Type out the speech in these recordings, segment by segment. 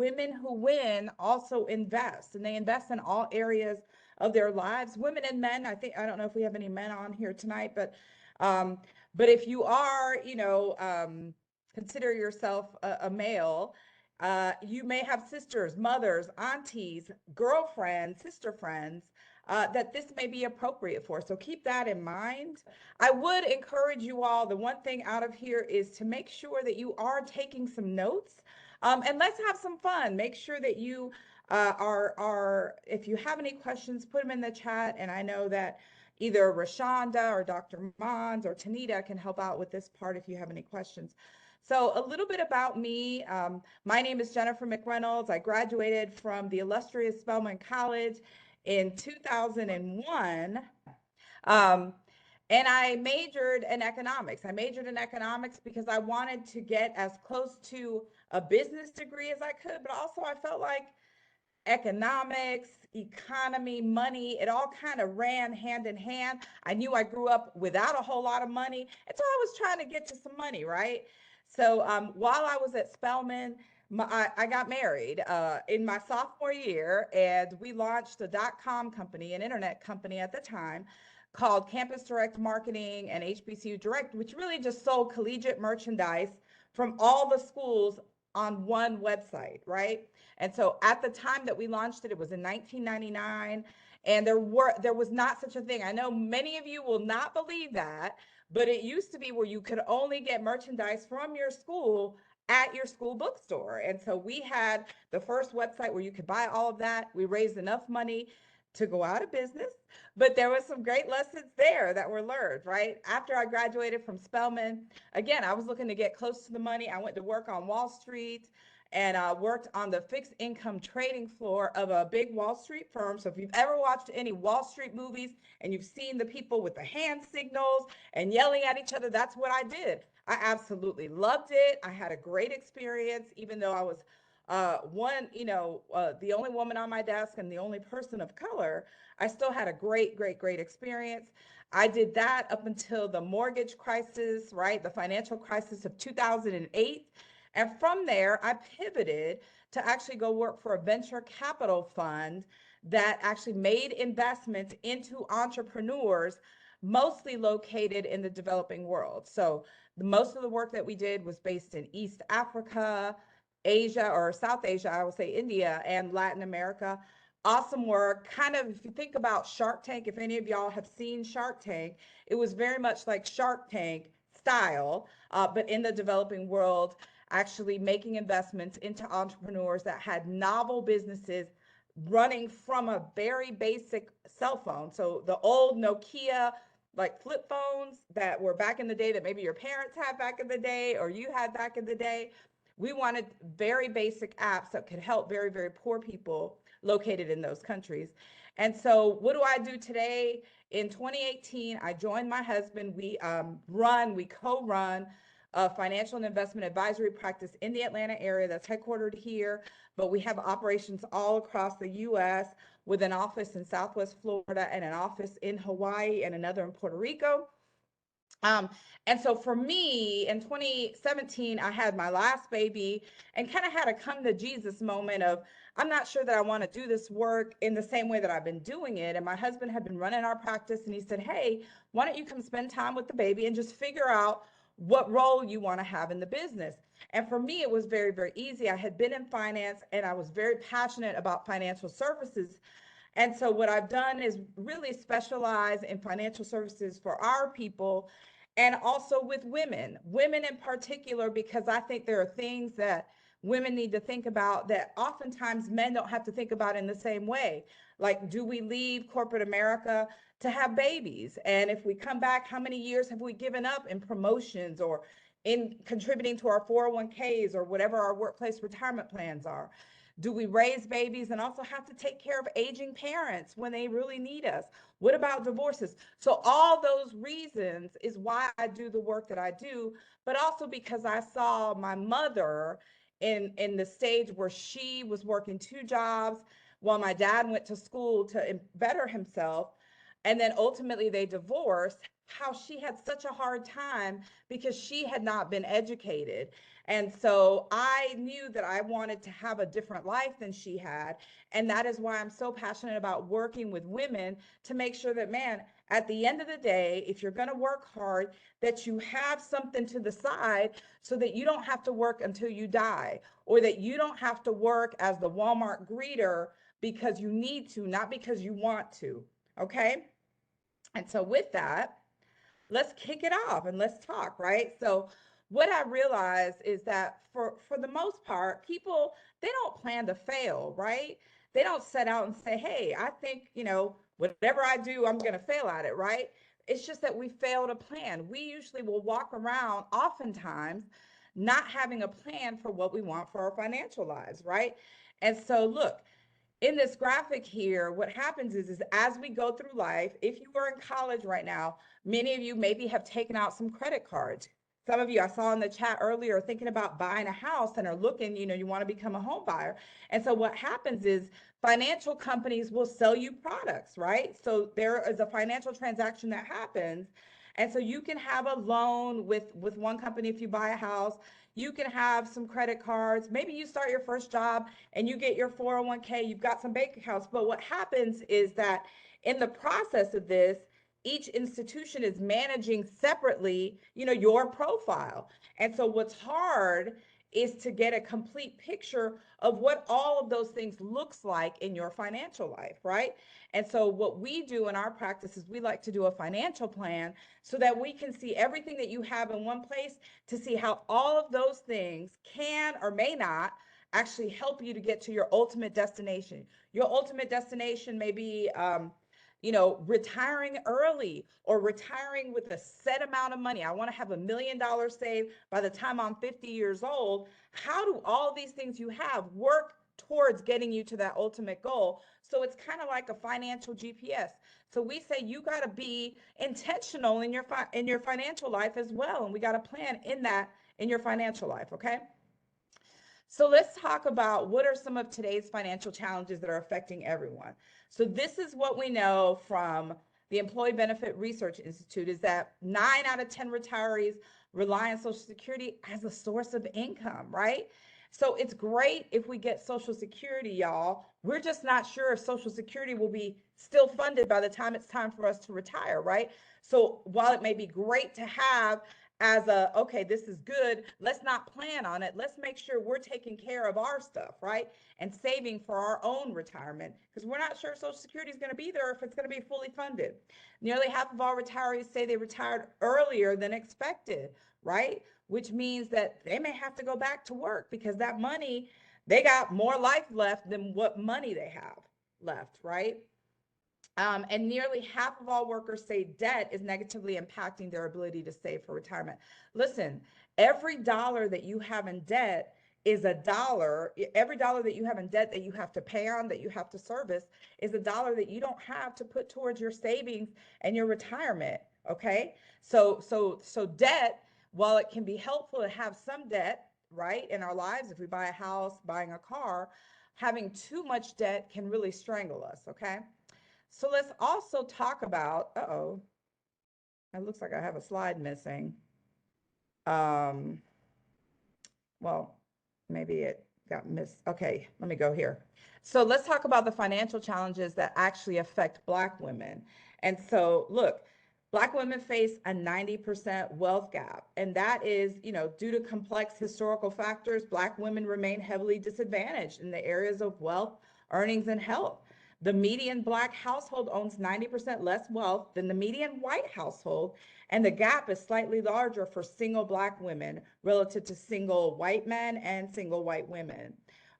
women who win also invest, and they invest in all areas of their lives. Women and men, I don't know if we have any men on here tonight, um, but if you are, consider yourself a male, you may have sisters, mothers, aunties, girlfriends, sister friends that this may be appropriate for. So keep that in mind. I would encourage you all, the one thing out of here is to make sure that you are taking some notes, and let's have some fun. Make sure that you if you have any questions, put them in the chat. And I know that either Rashonda or Dr. Mons or Tanita can help out with this part if you have any questions. So a little bit about me. My name is Jennifer McReynolds. I graduated from the illustrious Spelman College in 2001. Um, and I majored in economics. I majored in economics because I wanted to get as close to a business degree as I could, but also I felt like economics, economy, money, it all kind of ran hand in hand. I knew I grew up without a whole lot of money, and so I was trying to get to some money, right? So while I was at Spelman, I got married in my sophomore year, and we launched a .com company, an internet company at the time, called Campus Direct Marketing and HBCU Direct, which really just sold collegiate merchandise from all the schools on one website, right? And so at the time that we launched it, it was in 1999, and there was not such a thing. I know many of you will not believe that, but it used to be where you could only get merchandise from your school at your school bookstore. And so we had the first website where you could buy all of that. We raised enough money to go out of business, but there was some great lessons there that were learned, right? After I graduated from Spelman, again, I was looking to get close to the money. I went to work on Wall Street and worked on the fixed income trading floor of a big Wall Street firm. So if you've ever watched any Wall Street movies and you've seen the people with the hand signals and yelling at each other, that's what I did. I absolutely loved it. I had a great experience, even though I was the only woman on my desk and the only person of color. I still had a great experience. I did that up until the mortgage crisis, right? The financial crisis of 2008. And from there, I pivoted to actually go work for a venture capital fund that actually made investments into entrepreneurs, mostly located in the developing world. So most of the work that we did was based in East Africa, Asia, or South Asia, I would say India, and Latin America. Awesome work. Kind of, if you think about Shark Tank, if any of y'all have seen Shark Tank, it was very much like Shark Tank style, but in the developing world, actually making investments into entrepreneurs that had novel businesses running from a very basic cell phone. So the old Nokia, like flip phones that were back in the day that maybe your parents had back in the day or you had back in the day. We wanted very basic apps that could help very poor people located in those countries. And so what do I do today? In 2018, I joined my husband. We co-run a financial and investment advisory practice in the Atlanta area that's headquartered here, but we have operations all across the US with an office in Southwest Florida and an office in Hawaii and another in Puerto Rico. And so for me in 2017, I had my last baby and kind of had a come to Jesus moment of, I'm not sure that I want to do this work in the same way that I've been doing it. And my husband had been running our practice and he said, hey, why don't you come spend time with the baby and just figure out what role you want to have in the business. And for me, it was very easy. I had been in finance and I was very passionate about financial services. And so what I've done is really specialize in financial services for our people and also with women in particular, because I think there are things that women need to think about that oftentimes men don't have to think about in the same way. Like, do we leave corporate America to have babies? And if we come back, how many years have we given up in promotions or in contributing to our 401ks or whatever our workplace retirement plans are? Do we raise babies and also have to take care of aging parents when they really need us? What about divorces? So all those reasons is why I do the work that I do, but also because I saw my mother in the stage where she was working two jobs while my dad went to school to better himself. And then ultimately they divorced, how she had such a hard time because she had not been educated. And so I knew that I wanted to have a different life than she had. And that is why I'm so passionate about working with women to make sure that, man, at the end of the day, if you're going to work hard, that you have something to the side so that you don't have to work until you die, or that you don't have to work as the Walmart greeter because you need to, not because you want to. Okay. And so with that, let's kick it off and let's talk, right? So what I realized is that for the most part, people, they don't plan to fail, right? They don't set out and say, hey, I think, whatever I do, I'm going to fail at it, right? It's just that we fail to plan. We usually will walk around oftentimes not having a plan for what we want for our financial lives, right? And so look, in this graphic here, what happens is as we go through life, if you are in college right now, many of you maybe have taken out some credit cards. Some of you I saw in the chat earlier are thinking about buying a house and are looking, you want to become a home buyer. And so what happens is financial companies will sell you products, right? So there is a financial transaction that happens. And so you can have a loan with one company if you buy a house. You can have some credit cards. Maybe you start your first job and you get your 401k, you've got some bank accounts. But what happens is that in the process of this, each institution is managing separately, your profile. And so what's hard is to get a complete picture of what all of those things looks like in your financial life, right? And so what we do in our practice is we like to do a financial plan so that we can see everything that you have in one place to see how all of those things can or may not actually help you to get to your ultimate destination. Your ultimate destination may be retiring early or retiring with a set amount of money. I want to have $1 million saved by the time I'm 50 years old. How do all these things you have work towards getting you to that ultimate goal? So it's kind of like a financial GPS. So we say you got to be intentional in your financial life as well, and we got to plan in your financial life, okay? So let's talk about what are some of today's financial challenges that are affecting everyone. So this is what we know from the Employee Benefit Research Institute is that 9 out of 10 retirees rely on Social Security as a source of income, right? So it's great if we get Social Security, y'all. We're just not sure if Social Security will be still funded by the time it's time for us to retire, right? So while it may be great to have as okay, this is good, let's not plan on it. Let's make sure we're taking care of our stuff, right? And saving for our own retirement, because we're not sure Social Security is going to be there if it's going to be fully funded. Nearly half of all retirees say they retired earlier than expected, right? Which means that they may have to go back to work because that money, they got more life left than what money they have left, right? And nearly half of all workers say debt is negatively impacting their ability to save for retirement. Listen, every dollar that you have in debt is a dollar. Every dollar that you have in debt that you have to pay on, that you have to service, is a dollar that you don't have to put towards your savings and your retirement. Okay, so debt, while it can be helpful to have some debt, right, in our lives, if we buy a house, buying a car, having too much debt can really strangle us. Okay. So let's also talk about, it looks like I have a slide missing. Um, well, maybe it got missed. Okay, let me go here. So let's talk about the financial challenges that actually affect Black women. And so look, Black women face a 90% wealth gap. And that is, due to complex historical factors, Black women remain heavily disadvantaged in the areas of wealth, earnings, and health. The median Black household owns 90% less wealth than the median white household, and the gap is slightly larger for single Black women relative to single white men and single white women.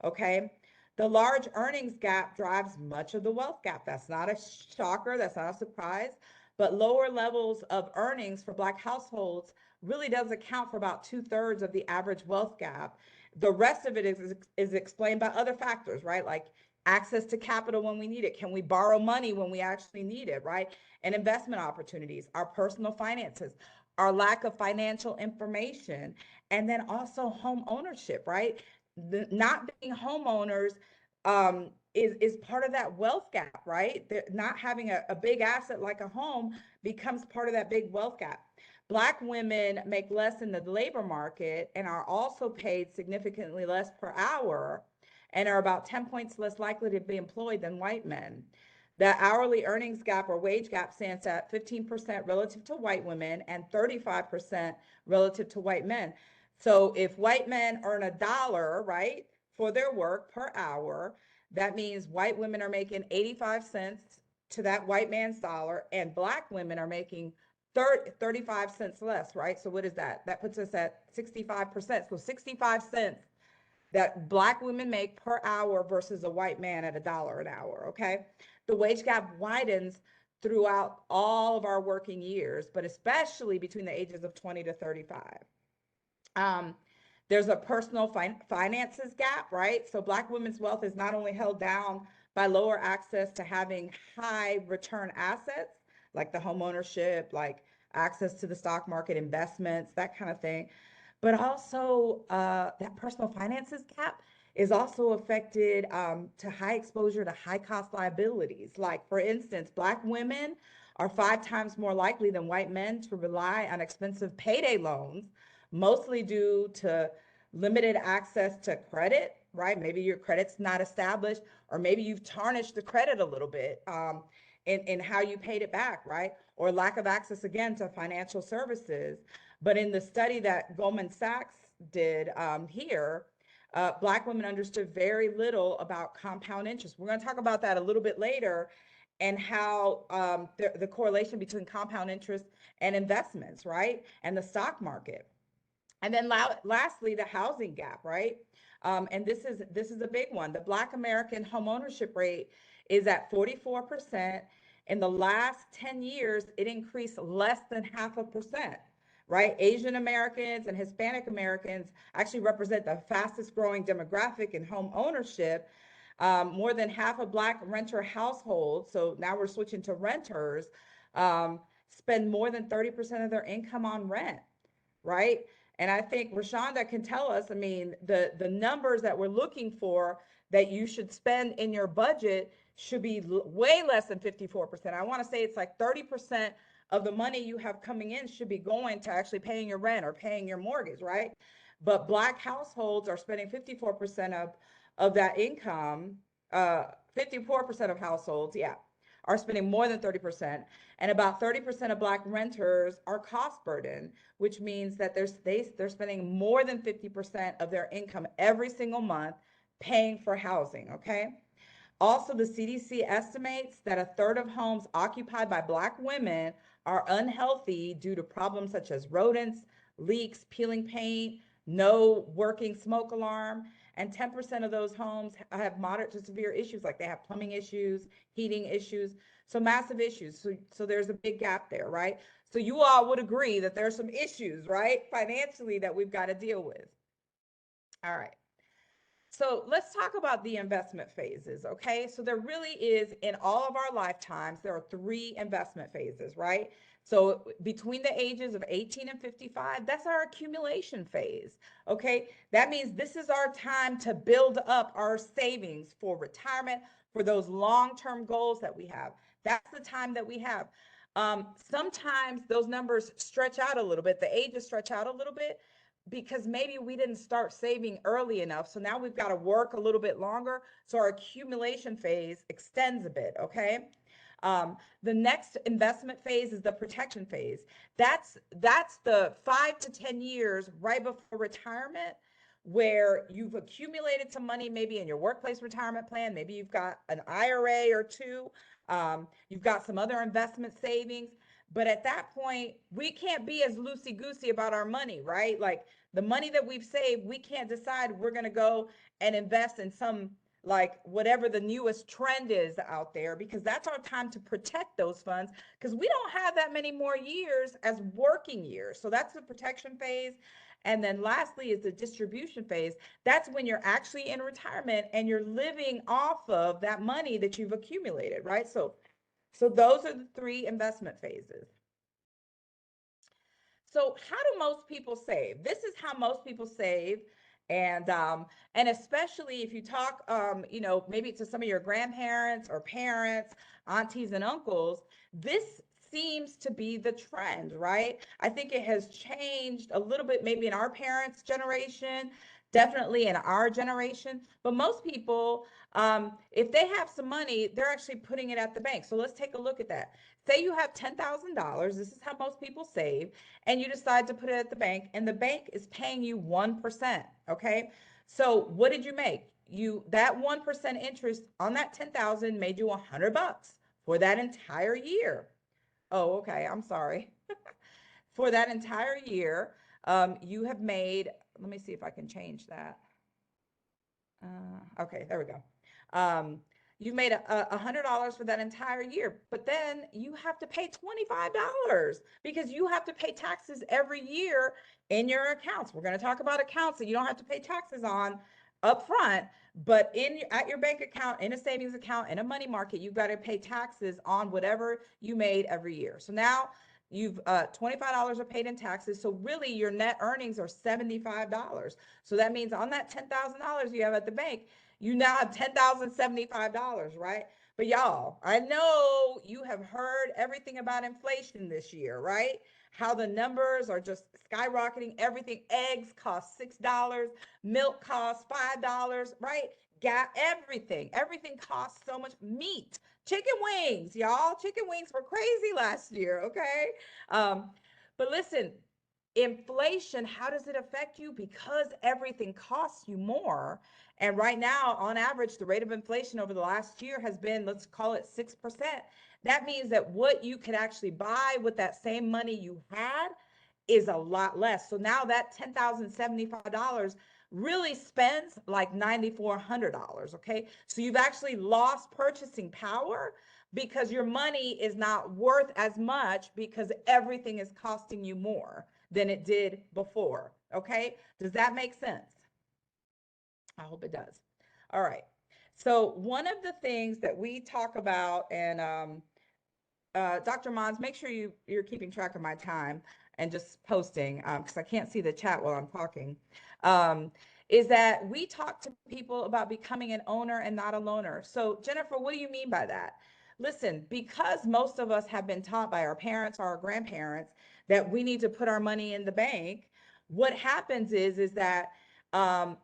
Okay. The large earnings gap drives much of the wealth gap. That's not a shocker. That's not a surprise. But lower levels of earnings for Black households really does account for about 2/3 of the average wealth gap. The rest of it is explained by other factors, right? Like access to capital when we need it. Can we borrow money when we actually need it, right? And investment opportunities, our personal finances, our lack of financial information, and then also home ownership, right? Not being homeowners is part of that wealth gap, right? Not having a big asset like a home becomes part of that big wealth gap. Black women make less in the labor market and are also paid significantly less per hour and are about 10 points less likely to be employed than white men. The hourly earnings gap or wage gap stands at 15% relative to white women and 35% relative to white men. So if white men earn $1, right, for their work per hour, that means white women are making 85 cents to that white man's dollar, and Black women are making 35 cents less, right? So what is that? That puts us at 65%. So 65 cents that Black women make per hour versus a white man at $1 an hour, okay? The wage gap widens throughout all of our working years, but especially between the ages of 20 to 35. Um, there's a personal finances gap, right? So Black women's wealth is not only held down by lower access to having high return assets, like the home ownership, like access to the stock market, investments, that kind of thing, but also that personal finances gap is also affected to high exposure to high cost liabilities. Like, for instance, Black women are 5 times more likely than white men to rely on expensive payday loans, mostly due to limited access to credit, right? Maybe your credit's not established, or maybe you've tarnished the credit a little bit in how you paid it back, right? Or lack of access, again, to financial services. But in the study that Goldman Sachs did here, Black women understood very little about compound interest. We're going to talk about that a little bit later, and how the correlation between compound interest and investments, right? And the stock market. And then lastly, the housing gap, right? And this is a big one. The Black American homeownership rate is at 44%. In the last 10 years, it increased less than 0.5%, right? Asian Americans and Hispanic Americans actually represent the fastest growing demographic in home ownership. More than half of Black renter households, so now we're switching to renters, spend more than 30% of their income on rent, right? And I think Rashonda can tell us, I mean, the numbers that we're looking for that you should spend in your budget should be way less than 54%. I want to say it's like 30% of the money you have coming in should be going to actually paying your rent or paying your mortgage, right? But Black households are spending 54% of that income, 54% of households, yeah, are spending more than 30%. And about 30% of Black renters are cost burden, which means that they're spending more than 50% of their income every single month paying for housing, okay? Also, the CDC estimates that a third of homes occupied by Black women are unhealthy due to problems such as rodents, leaks, peeling paint, no working smoke alarm, and 10% of those homes have moderate to severe issues, like they have plumbing issues, heating issues, so massive issues. So there's a big gap there, right? So you all would agree that there's some issues, right, financially that we've got to deal with. All right. So let's talk about the investment phases, okay? So there really is, in all of our lifetimes, there are 3 investment phases, right? So between the ages of 18 and 55, that's our accumulation phase, okay? That means this is our time to build up our savings for retirement, for those long-term goals that we have. That's the time that we have. Sometimes those numbers stretch out a little bit, the ages stretch out a little bit, because maybe we didn't start saving early enough. So now we've got to work a little bit longer. So our accumulation phase extends a bit, okay? The next investment phase is the protection phase. That's the 5 to 10 years right before retirement, where you've accumulated some money, maybe in your workplace retirement plan. Maybe you've got an IRA or two. You've got some other investment savings. But at that point, we can't be as loosey-goosey about our money, right? Like, the money that we've saved, we can't decide we're going to go and invest in some, like, whatever the newest trend is out there, because that's our time to protect those funds, because we don't have that many more years as working years. So that's the protection phase. And then lastly is the distribution phase. That's when you're actually in retirement and you're living off of that money that you've accumulated, right? So those are the 3 investment phases. So how do most people save? This is how most people save. And especially if you talk, you know, maybe to some of your grandparents or parents, aunties and uncles, this seems to be the trend, right? I think it has changed a little bit, maybe in our parents' generation, definitely in our generation. But most people, if they have some money, they're actually putting it at the bank. So let's take a look at that. Say you have $10,000. This is how most people save, and you decide to put it at the bank, and the bank is paying you 1%. Okay. So what did you make? That 1% interest on that 10,000 made you $100 for that entire year. Oh, okay. I'm sorry. For that entire year, you have made, let me see if I can change that. Okay, there we go. You made $100 for that entire year, but then you have to pay $25 because you have to pay taxes every year in your accounts. We're going to talk about accounts that you don't have to pay taxes on up front, but at your bank account, in a savings account, in a money market, you've got to pay taxes on whatever you made every year. So now you've $25 are paid in taxes. So really your net earnings are $75. So that means on that $10,000 you have at the bank, you now have $10,075, right? But y'all, I know you have heard everything about inflation this year, right? How the numbers are just skyrocketing. Everything, eggs cost $6, milk costs $5, right? Everything costs so much. Meat, chicken wings, y'all. Chicken wings were crazy last year, okay? But listen, inflation, how does it affect you? Because everything costs you more. And right now, on average, the rate of inflation over the last year has been, let's call it 6%. That means that what you could actually buy with that same money you had is a lot less. So now that $10,075 really spends like $9,400, okay? So you've actually lost purchasing power because your money is not worth as much because everything is costing you more than it did before, okay? Does that make sense? I hope it does. All right. So one of the things that we talk about, and Dr. Monds, make sure you're keeping track of my time and just posting because I can't see the chat while I'm talking, is that we talk to people about becoming an owner and not a loaner. So Jennifer, what do you mean by that? Listen, because most of us have been taught by our parents or our grandparents that we need to put our money in the bank, what happens is that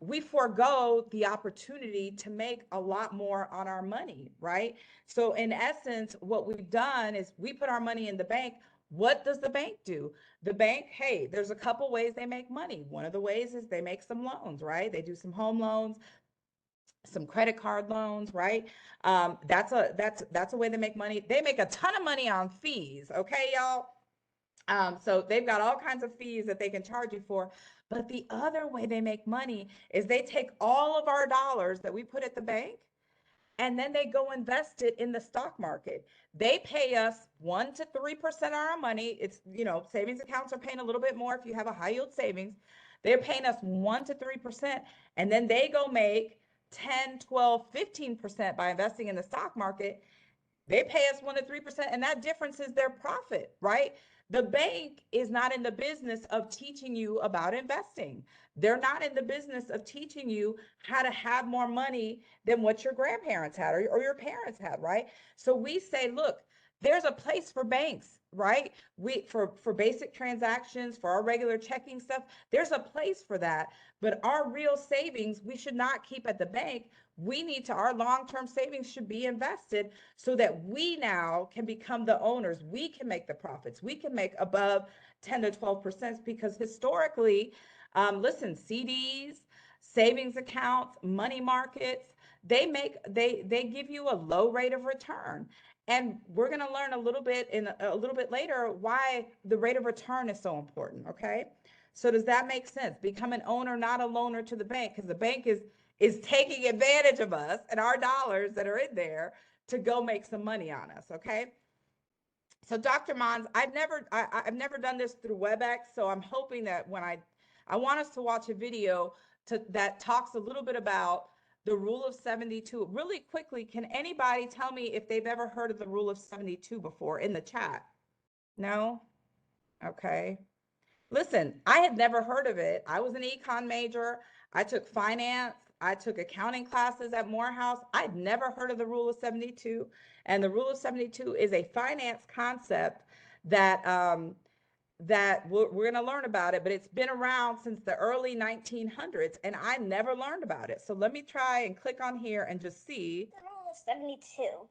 we forego the opportunity to make a lot more on our money, right? So in essence, what we've done is we put our money in the bank. What does the bank do? The bank, hey, there's a couple ways they make money. One of the ways is they make some loans, right? They do some home loans, some credit card loans, right? That's a way they make money. They make a ton of money on fees, okay, y'all? So they've got all kinds of fees that they can charge you for. But the other way they make money is they take all of our dollars that we put at the bank and then they go invest it in the stock market. They pay us 1 to 3% of our money. It's, savings accounts are paying a little bit more if you have a high yield savings. They're paying us 1 to 3%. And then they go make 10, 12, 15% by investing in the stock market. They pay us 1 to 3%, and that difference is their profit, right? The bank is not in the business of teaching you about investing. They're not in the business of teaching you how to have more money than what your grandparents had or your parents had, right? So we say, look, there's a place for banks, right? For basic transactions, for our regular checking stuff, there's a place for that. But our real savings, we should not keep at the bank. Our long-term savings should be invested so that we now can become the owners. We can make the profits. We can make above 10 to 12% because historically, listen, CDs, savings accounts, money markets, they give you a low rate of return. And we're going to learn a little bit later why the rate of return is so important, okay? So does that make sense? Become an owner, not a loaner to the bank, because the bank is taking advantage of us and our dollars that are in there to go make some money on us, okay? So Dr. Monds, I've never done this through WebEx, so I'm hoping that when I want us to watch a video that talks a little bit about the rule of 72. Really quickly, can anybody tell me if they've ever heard of the rule of 72 before in the chat? No? Okay. Listen, I had never heard of it. I was an econ major. I took finance, I took accounting classes at Morehouse. I'd never heard of the Rule of 72. And the Rule of 72 is a finance concept that we're going to learn about it, but it's been around since the early 1900s, and I never learned about it. So let me try and click on here and just see. The Rule of 72.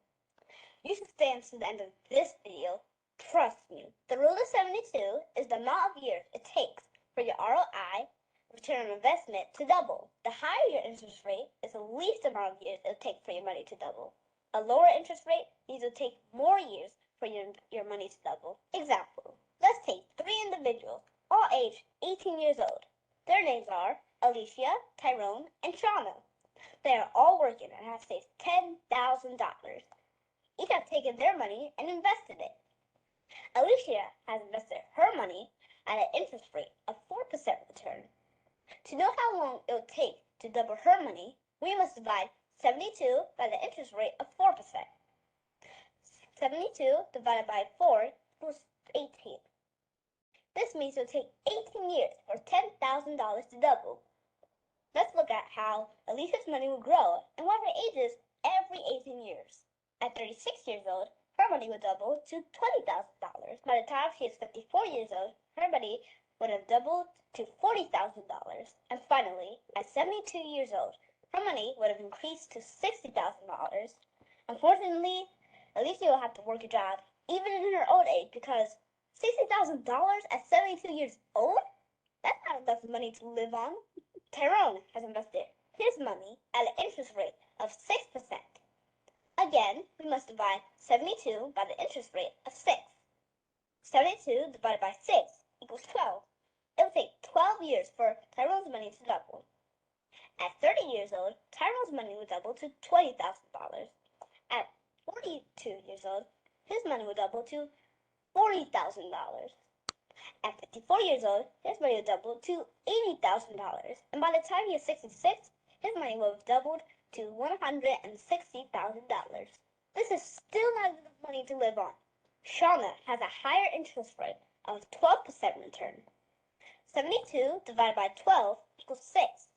You should stay until the end of this video. Trust me. The Rule of 72 is the amount of years it takes for your ROI, return on investment, to double. The higher your interest rate is the least amount of years it'll take for your money to double. A lower interest rate means it'll take more years for your money to double. Example. Let's take 3 individuals, all aged 18 years old. Their names are Alicia, Tyrone, and Shauna. They are all working and have saved $10,000. Each have taken their money and invested it. Alicia has invested her money at an interest rate of 4% return. To know how long it will take to double her money, we must divide 72 by the interest rate of 4%. 72 divided by 4 equals 18. This means it will take 18 years for $10,000 to double. Let's look at how Alicia's money will grow and what her age is every 18 years. At 36 years old, her money will double to $20,000. By the time she is 54 years old, her money would have doubled to $40,000. And finally, at 72 years old, her money would have increased to $60,000. Unfortunately, Alicia will have to work a job even in her old age because $60,000 at 72 years old? That's not enough money to live on. Tyrone has invested his money at an interest rate of 6%. Again, we must divide 72 by the interest rate of 6. 72 divided by 6 equals 12. It will take 12 years for Tyrone's money to double. At 30 years old, Tyrone's money will double to $20,000. At 42 years old, his money will double to $40,000. At 54 years old, his money will double to $80,000. And by the time he is 66, his money will have doubled to $160,000. This is still not enough money to live on. Shauna has a higher interest rate of 12% return. 72 divided by 12 equals 6.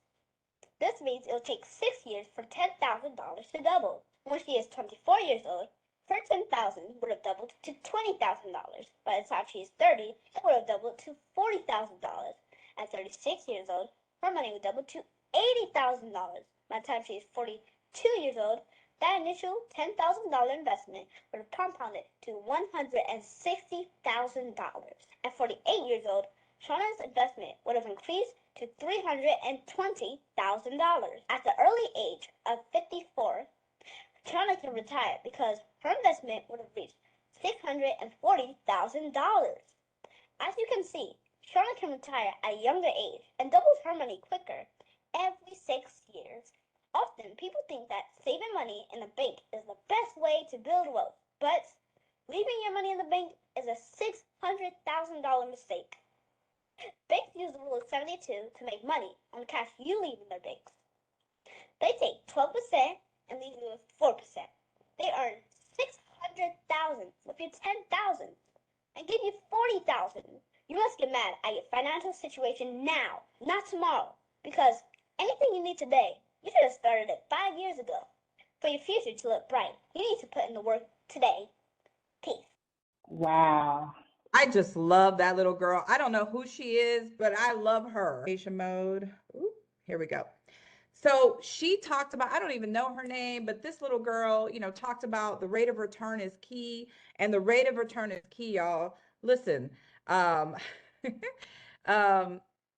This means it will take 6 years for $10,000 to double. When she is 24 years old, her $10,000 would have doubled to $20,000. By the time she is 30, it would have doubled to $40,000. At 36 years old, her money would double to $80,000. By the time she is 42 years old, that initial $10,000 investment would have compounded to $160,000. At 48 years old, Shauna's investment would have increased to $320,000. At the early age of 54, Shauna can retire because her investment would have reached $640,000. As you can see, Shauna can retire at a younger age and doubles her money quicker every 6 years. Often, people think that saving money in a bank is the best way to build wealth, but leaving your money in the bank is a $600,000 mistake. Banks use the Rule of 72 to make money on the cash you leave in their banks. They take 12% and leave you with 4%. They earn $600,000 with your $10,000 and give you $40,000. You must get mad at your financial situation now, not tomorrow, because anything you need today, you should have started it 5 years ago. For your future to look bright, you need to put in the work today. Peace. Wow. I just love that little girl. I don't know who she is, but I love her. Mode. Ooh, here we go. So she talked about, I don't even know her name, but this little girl, talked about the rate of return is key, and the rate of return is key, y'all. Listen,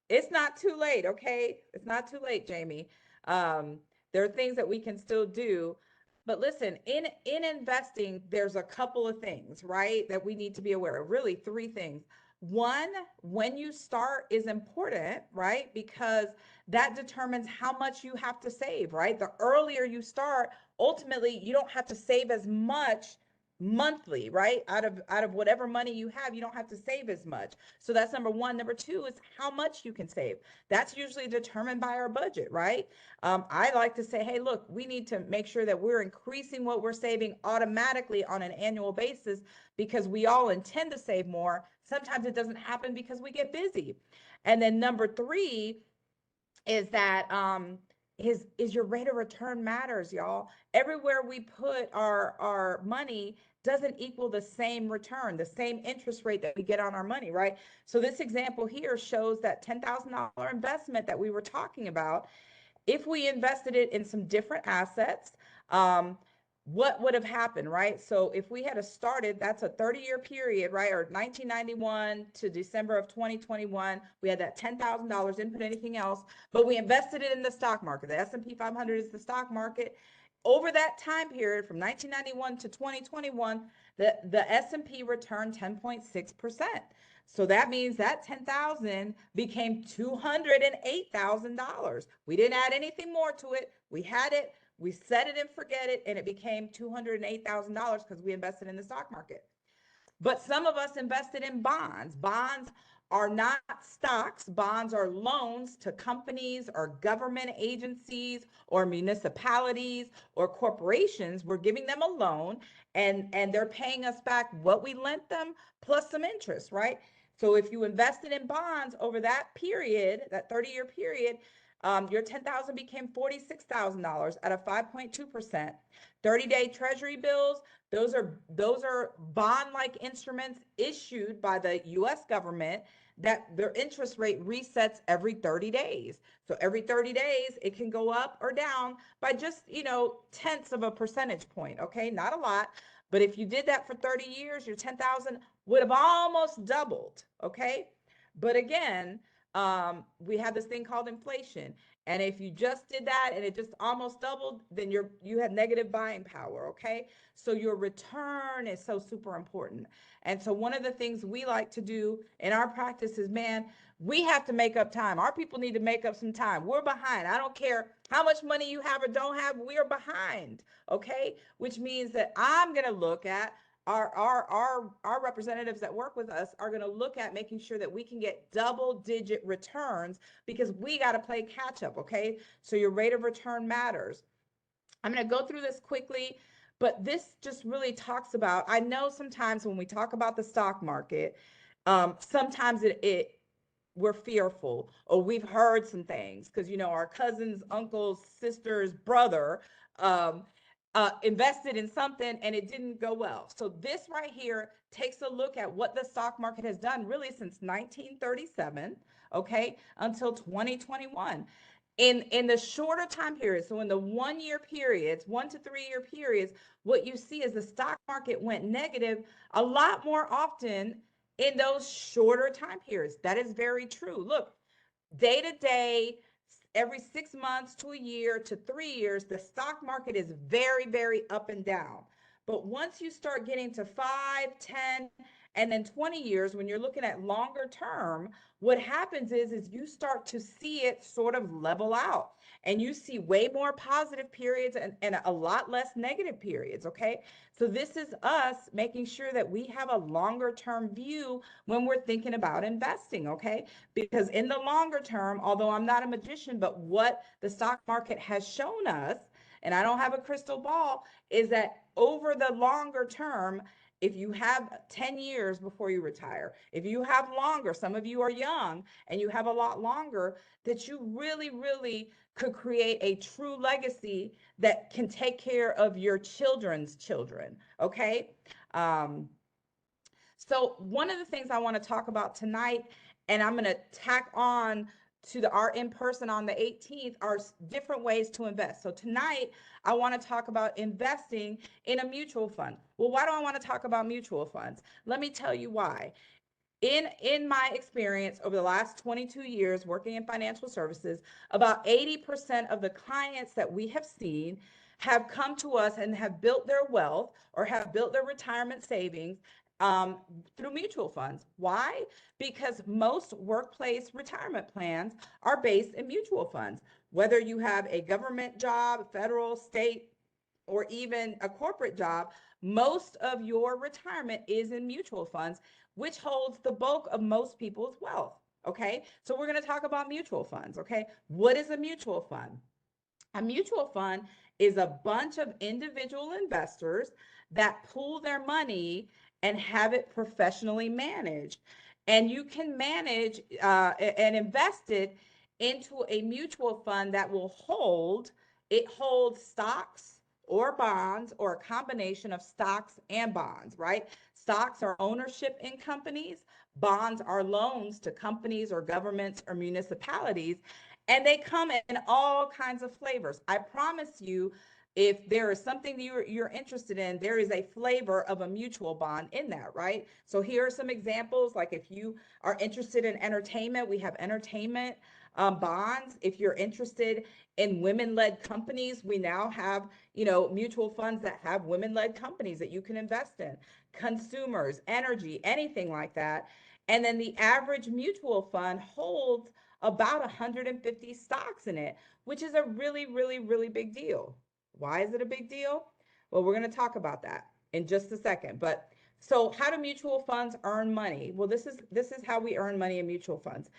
it's not too late, okay? It's not too late, Jamie. There are things that we can still do. But listen, in investing, there's a couple of things, right, that we need to be aware of. Really, 3 things. One, when you start is important, right? Because that determines how much you have to save, right? The earlier you start, ultimately, you don't have to save as much monthly, right? Out of whatever money you have, you don't have to save as much. So that's number 1. Number 2 is how much you can save. That's usually determined by our budget, right? I like to say, hey, look, we need to make sure that we're increasing what we're saving automatically on an annual basis because we all intend to save more. Sometimes it doesn't happen because we get busy. And then number 3 is that is your rate of return matters, y'all. Everywhere we put our money doesn't equal the same return, the same interest rate that we get on our money, right? So this example here shows that $10,000 investment that we were talking about. If we invested it in some different assets, what would have happened, right? So if we had started, that's a 30-year period, right? Or 1991 to December of 2021, we had that $10,000, didn't put anything else, but we invested it in the stock market. The S&P 500 is the stock market. Over that time period from 1991 to 2021, the S&P returned 10.6%. So that means that 10,000 became $208,000. We didn't add anything more to it. We had it, we set it and forget it, and it became $208,000 because we invested in the stock market. But some of us invested in bonds. Bonds are not stocks. Bonds are loans to companies or government agencies or municipalities or corporations. We're giving them a loan and they're paying us back what we lent them plus some interest, right? So if you invested in bonds over that period, that 30-year period, your $10,000 became $46,000 at a 5.2%. 30-day treasury bills, those are bond-like instruments issued by the US government that their interest rate resets every 30 days. So every 30 days, it can go up or down by just, tenths of a percentage point, okay? Not a lot, but if you did that for 30 years, your 10,000 would have almost doubled, okay? But again, we have this thing called inflation. And if you just did that and it just almost doubled, then you had negative buying power, okay? So your return is so super important. And so one of the things we like to do in our practice is, man, we have to make up time. Our people need to make up some time. We're behind. I don't care how much money you have or don't have, we're behind, okay? Which means that I'm going to look at our representatives that work with us are going to look at making sure that we can get double-digit returns because we got to play catch up, okay? So your rate of return matters. I'm going to go through this quickly, but this just really talks about, I know sometimes when we talk about the stock market, sometimes we're fearful or we've heard some things because, our cousins, uncles, sisters, brother, invested in something and it didn't go well. So this right here takes a look at what the stock market has done really since 1937, okay, until 2021. In the shorter time periods, so in the 1 year periods, 1 to 3 year periods, what you see is the stock market went negative a lot more often in those shorter time periods. That is very true. Look, day to day, every 6 months to a year to 3 years, the stock market is very, very up and down. But once you start getting to 5, 10, and then 20 years, when you're looking at longer term, what happens is you start to see it sort of level out and you see way more positive periods and a lot less negative periods, okay? So this is us making sure that we have a longer term view when we're thinking about investing, okay? Because in the longer term, although I'm not a magician, but what the stock market has shown us, and I don't have a crystal ball, is that over the longer term, if you have 10 years before you retire, if you have longer, some of you are young and you have a lot longer, that you really, really could create a true legacy that can take care of your children's children, okay? So one of the things I want to talk about tonight, and I'm going to tack on to our in-person on the 18th, are different ways to invest. So tonight, I want to talk about investing in a mutual fund. Well, why do I want to talk about mutual funds? Let me tell you why. In my experience over the last 22 years working in financial services, about 80% of the clients that we have seen have come to us and have built their wealth or have built their retirement savings through mutual funds. Why? Because most workplace retirement plans are based in mutual funds. Whether you have a government job, federal, state, or even a corporate job, most of your retirement is in mutual funds, which holds the bulk of most people's wealth. Okay, so we're going to talk about mutual funds. Okay, what is a mutual fund? A mutual fund is a bunch of individual investors that pool their money and have it professionally managed. And you can manage and invest it into a mutual fund that will it holds stocks or bonds or a combination of stocks and bonds, right? Stocks are ownership in companies, bonds are loans to companies or governments or municipalities, and they come in all kinds of flavors. I promise you, if there is something that you're interested in, there is a flavor of a mutual bond in that, right? So here are some examples. Like if you are interested in entertainment, we have entertainment bonds. If you're interested in women-led companies, we now have, mutual funds that have women-led companies that you can invest in. Consumers, energy, anything like that. And then the average mutual fund holds about 150 stocks in it, which is a really, really, really big deal. Why is it a big deal? Well, we're going to talk about that in just a second. But so how do mutual funds earn money? Well, this is how we earn money in mutual funds.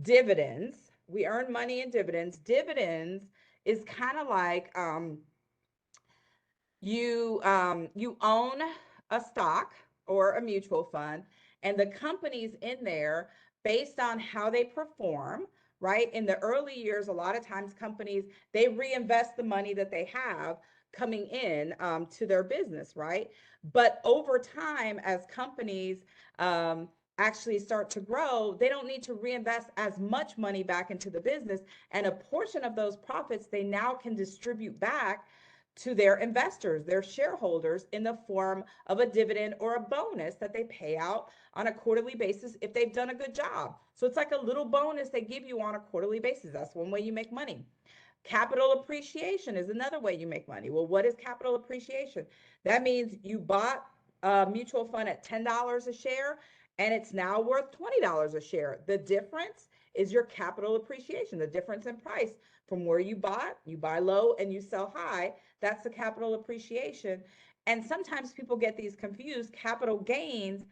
Dividends. We earn money in dividends. Dividends is kind of like you own a stock or a mutual fund, and the companies in there, based on how they perform, right? In the early years, a lot of times companies, they reinvest the money that they have coming in to their business, right? But over time, as companies actually start to grow, they don't need to reinvest as much money back into the business, and a portion of those profits they now can distribute back to their investors, their shareholders, in the form of a dividend or a bonus that they pay out on a quarterly basis if they've done a good job. So it's like a little bonus they give you on a quarterly basis. That's one way you make money. Capital appreciation is another way you make money. Well, what is capital appreciation? That means you bought a mutual fund at $10 a share and it's now worth $20 a share. The difference is your capital appreciation, the difference in price from where you buy low and you sell high. That's the capital appreciation. And sometimes people get these confused. Capital gains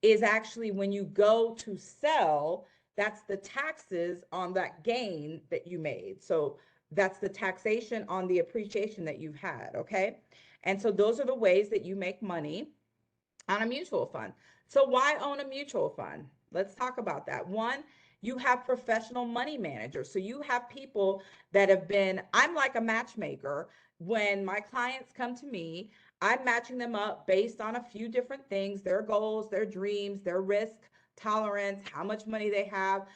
is actually when you go to sell, that's the taxes on that gain that you made. So that's the taxation on the appreciation that you've had, okay? And so those are the ways that you make money on a mutual fund. So why own a mutual fund? Let's talk about that. One, you have professional money managers. So you have people that have been, I'm like a matchmaker. When my clients come to me, I'm matching them up based on a few different things, their goals, their dreams, their risk tolerance, how much money they have,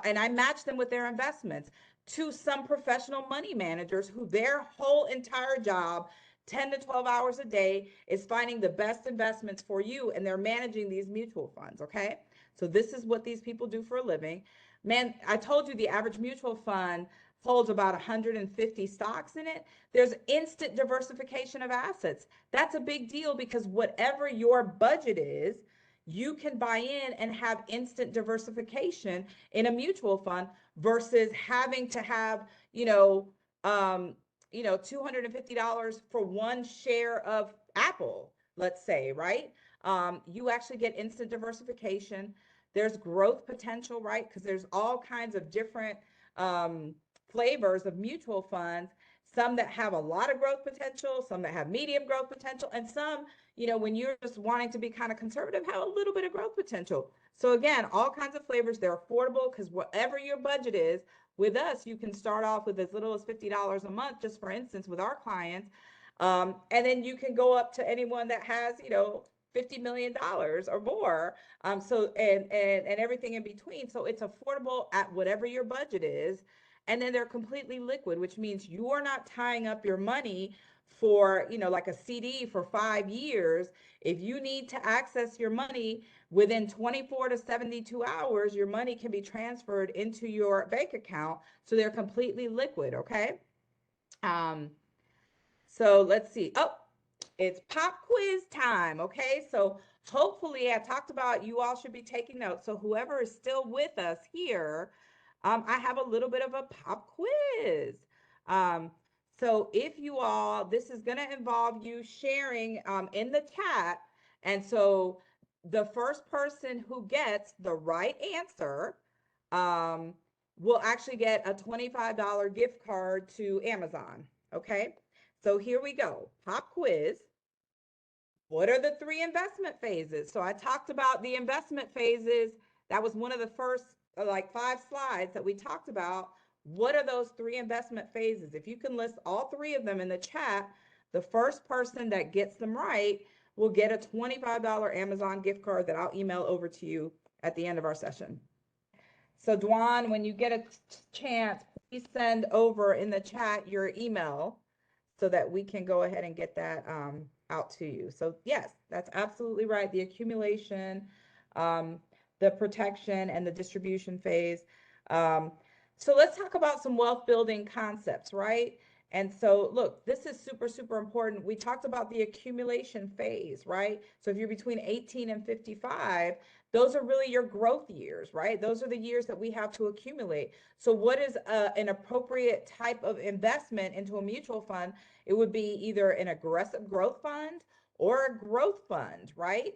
and I match them with their investments to some professional money managers who their whole entire job 10 to 12 hours a day is finding the best investments for you, and they're managing these mutual funds, okay? So this is what these people do for a living. Man, I told you the average mutual fund holds about 150 stocks in it. There's instant diversification of assets. That's a big deal because whatever your budget is, you can buy in and have instant diversification in a mutual fund versus having to have, $250 for one share of Apple, let's say, right? You actually get instant diversification. There's growth potential, right? Because there's all kinds of different flavors of mutual funds, some that have a lot of growth potential, some that have medium growth potential, and some, when you're just wanting to be kind of conservative, have a little bit of growth potential. So again, all kinds of flavors. They're affordable because whatever your budget is, with us, you can start off with as little as $50 a month, just for instance, with our clients. And then you can go up to anyone that has, $50 million or more. And everything in between. So it's affordable at whatever your budget is. And then they're completely liquid, which means you're not tying up your money for, like a CD for 5 years. If you need to access your money within 24 to 72 hours, your money can be transferred into your bank account. So they're completely liquid, okay? So let's see. Oh, it's pop quiz time, okay? So hopefully I talked about you all should be taking notes. So whoever is still with us here, I have a little bit of a pop quiz. So if you all, this is going to involve you sharing in the chat. And so the first person who gets the right answer will actually get a $25 gift card to Amazon, okay? So here we go, pop quiz. What are the 3 investment phases? So I talked about the investment phases. That was one of the first like 5 slides that we talked about. What are those 3 investment phases? If you can list all 3 of them in the chat, the first person that gets them right will get a $25 Amazon gift card that I'll email over to you at the end of our session. So Dwan, when you get a chance, please send over in the chat your email so that we can go ahead and get that out to you. So yes, that's absolutely right. The accumulation, the protection, and the distribution phase. So let's talk about some wealth building concepts, right? And so look, this is super, super important. We talked about the accumulation phase, right? So if you're between 18 and 55, those are really your growth years, right? Those are the years that we have to accumulate. So what is an appropriate type of investment into a mutual fund? It would be either an aggressive growth fund or a growth fund, right?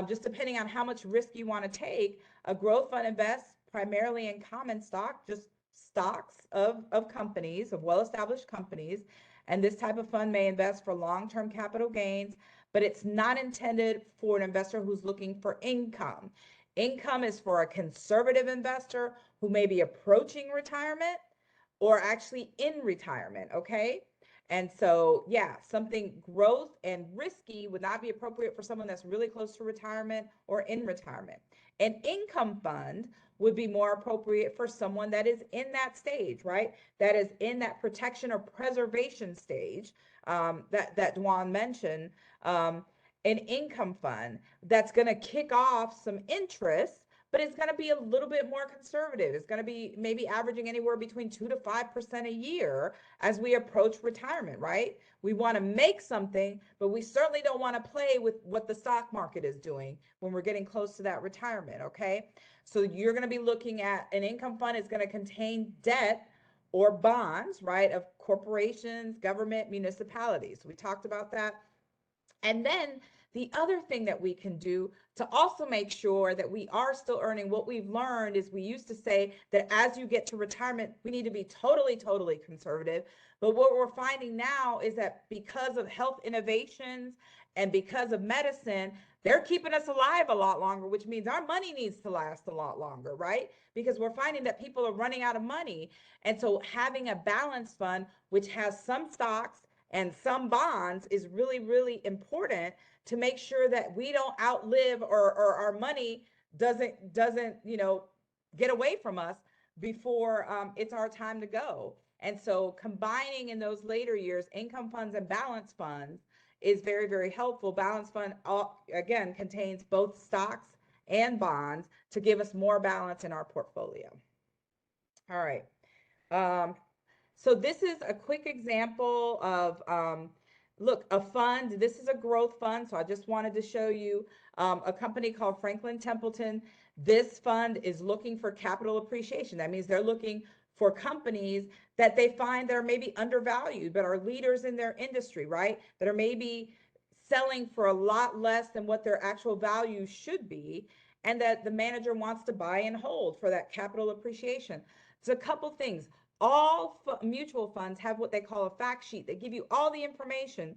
Just depending on how much risk you want to take. A growth fund invests primarily in common stock, just stocks of companies, of well-established companies. And this type of fund may invest for long-term capital gains, but it's not intended for an investor who's looking for income. Income is for a conservative investor who may be approaching retirement or actually in retirement, okay? And so, yeah, something growth and risky would not be appropriate for someone that's really close to retirement or in retirement. An income fund would be more appropriate for someone that is in that stage, right? That is in that protection or preservation stage that Dwan mentioned. An income fund that's going to kick off some interest, but it's going to be a little bit more conservative. It's going to be maybe averaging anywhere between 2 to 5% a year as we approach retirement, right? We want to make something, but we certainly don't want to play with what the stock market is doing when we're getting close to that retirement, okay? So you're going to be looking at an income fund is going to contain debt or bonds, right, of corporations, government, municipalities. We talked about that. And then the other thing that we can do to also make sure that we are still earning, what we've learned is we used to say that as you get to retirement, we need to be totally, totally conservative. But what we're finding now is that because of health innovations and because of medicine, they're keeping us alive a lot longer, which means our money needs to last a lot longer, right? Because we're finding that people are running out of money. And so having a balanced fund, which has some stocks and some bonds, is really, really important to make sure that we don't outlive or our money doesn't get away from us before it's our time to go. And so combining in those later years income funds and balance funds is very, very helpful. Balance fund, again, contains both stocks and bonds to give us more balance in our portfolio. All right. So this is a quick example of, look, a fund. This is a growth fund. So I just wanted to show you a company called Franklin Templeton. This fund is looking for capital appreciation. That means they're looking for companies that they find that are maybe undervalued, but are leaders in their industry, right? That are maybe selling for a lot less than what their actual value should be, and that the manager wants to buy and hold for that capital appreciation. So a couple things. All mutual funds have what they call a fact sheet. They give you all the information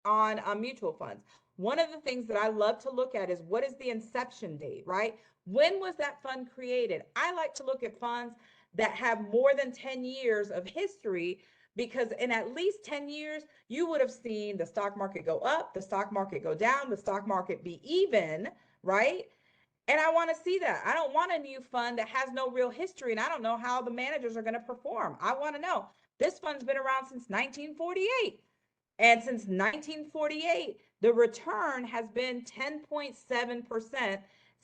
on mutual funds. One of the things that I love to look at is what is the inception date, right? When was that fund created? I like to look at funds that have more than 10 years of history, because in at least 10 years, you would have seen the stock market go up, the stock market go down, the stock market be even, right? And I want to see that. I don't want a new fund that has no real history and I don't know how the managers are going to perform. I want to know this fund's been around since 1948. And since 1948, the return has been 10.7%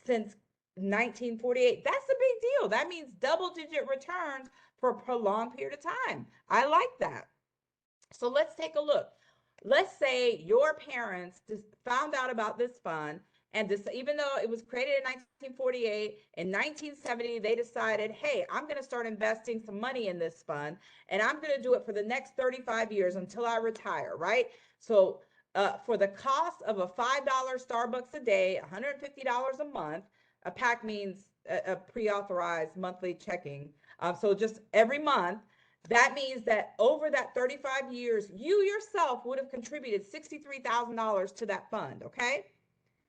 since 1948. That's a big deal. That means double-digit returns for a prolonged period of time. I like that. So let's take a look. Let's say your parents just found out about this fund, and this, even though it was created in 1948, in 1970, they decided, hey, I'm going to start investing some money in this fund, and I'm going to do it for the next 35 years until I retire, right? So for the cost of a $5 Starbucks a day, $150 a month, a pack means a pre-authorized monthly checking. So just every month, that means that over that 35 years, you yourself would have contributed $63,000 to that fund, okay?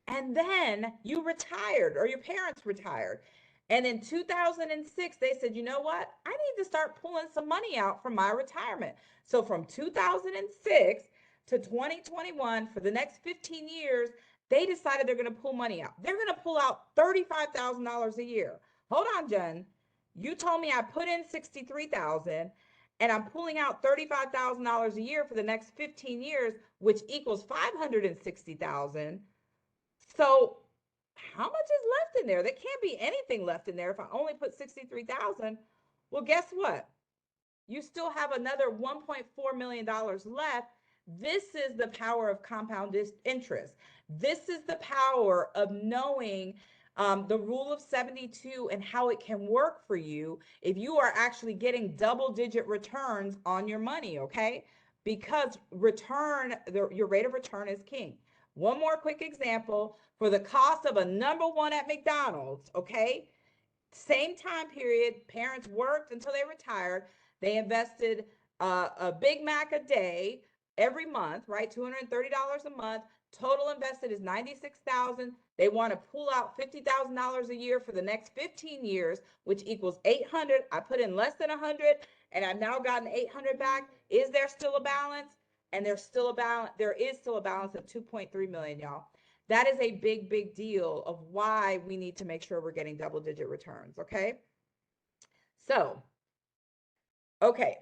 And then you retired, or your parents retired. And in 2006, they said, you know what? I need to start pulling some money out from my retirement. So from 2006 to 2021, for the next 15 years, they decided they're going to pull money out. They're going to pull out $35,000 a year. Hold on, Jen. You told me I put in 63,000 and I'm pulling out $35,000 a year for the next 15 years, which equals 560,000. So how much is left in there? There can't be anything left in there if I only put 63,000. Well, guess what? You still have another $1.4 million left. This is the power of compound interest. This is the power of knowing the rule of 72 and how it can work for you if you are actually getting double-digit returns on your money, okay? Because your rate of return is king. One more quick example. For the cost of a number one at McDonald's, okay? Same time period, parents worked until they retired. They invested a Big Mac a day every month, right? $230 a month. Total invested is $96,000. They want to pull out $50,000 a year for the next 15 years, which equals 800. I put in less than 100, and I've now gotten 800 back. Is there still a balance? And there's still a balance. There is still a balance of 2.3 million, y'all. That is a big, big deal of why we need to make sure we're getting double-digit returns, okay? So, okay.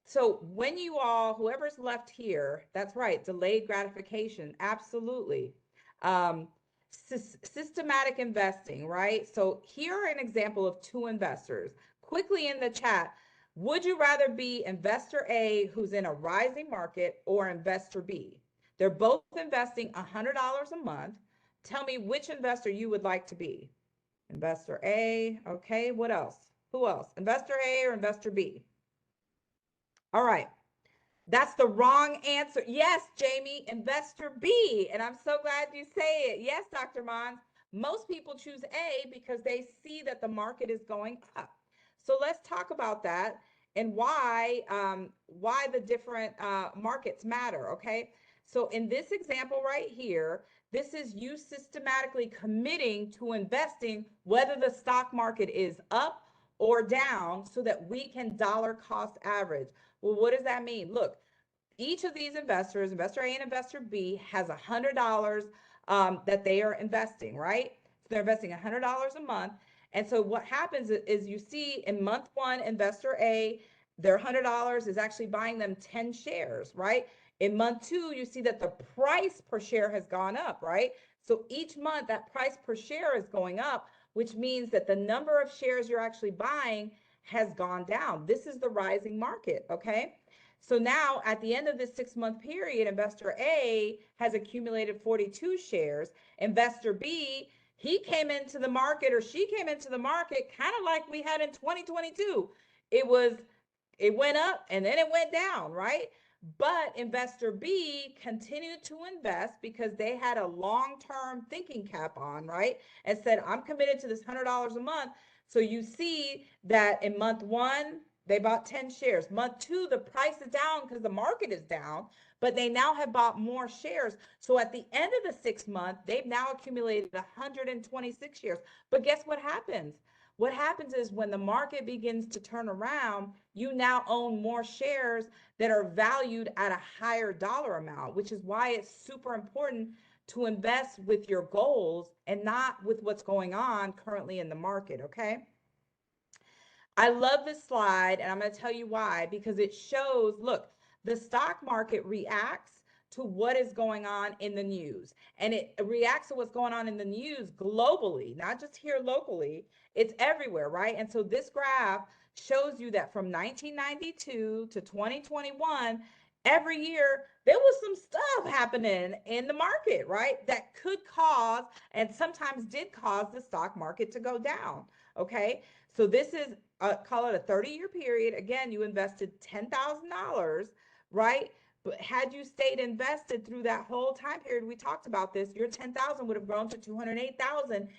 So when you all, whoever's left here, that's right, delayed gratification, absolutely. Systematic investing, right? So here are an example of two investors. Quickly in the chat, would you rather be investor A, who's in a rising market, or investor B? They're both investing $100 a month. Tell me which investor you would like to be. Investor A, okay, what else? Who else? Investor A or investor B? All right, that's the wrong answer. Yes, Jamie, investor B, and I'm so glad you say it. Yes, Dr. Monds, most people choose A because they see that the market is going up. So let's talk about that and why the different markets matter, okay? So in this example right here, this is you systematically committing to investing whether the stock market is up or down so that we can dollar cost average. Well, what does that mean? Look, each of these investors, investor A and investor B, has $100 that they are investing, right? So they're investing $100 a month. And so what happens is you see in month one, investor A, their $100 is actually buying them 10 shares, right? In month two, you see that the price per share has gone up, right? So each month that price per share is going up, which means that the number of shares you're actually buying has gone down. This is the rising market, okay? So now at the end of this 6-month period, investor A has accumulated 42 shares. Investor B, he came into the market, or she came into the market kind of like we had in 2022. It went up and then it went down, right? But investor B continued to invest because they had a long-term thinking cap on, right? And said, I'm committed to this $100 a month. So you see that in month one, they bought 10 shares. Month two, the price is down because the market is down, but they now have bought more shares. So at the end of the 6 month, they've now accumulated 126 shares. But guess what happens? What happens is when the market begins to turn around, you now own more shares that are valued at a higher dollar amount, which is why it's super important to invest with your goals and not with what's going on currently in the market, okay? I love this slide, and I'm going to tell you why, because it shows, look, the stock market reacts to what is going on in the news, and it reacts to what's going on in the news globally, not just here locally. It's everywhere, right? And so this graph shows you that from 1992 to 2021, every year there was some stuff happening in the market, right? That could cause, and sometimes did cause, the stock market to go down, okay? So this is, call it a 30-year period. Again, you invested $10,000, right? But had you stayed invested through that whole time period, we talked about this, your 10,000 would have grown to 208,000,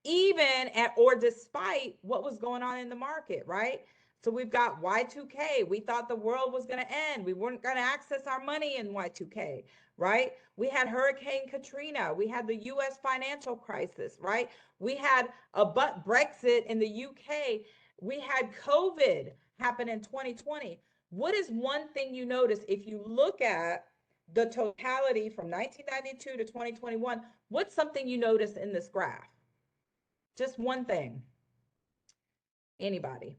even at or despite what was going on in the market, right? So we've got Y2K. We thought the world was going to end. We weren't going to access our money in Y2K, right? We had Hurricane Katrina. We had the US financial crisis, right? We had a Brexit in the UK. We had COVID happen in 2020. What is one thing you notice if you look at the totality from 1992 to 2021? What's something you notice in this graph? Just one thing. Anybody?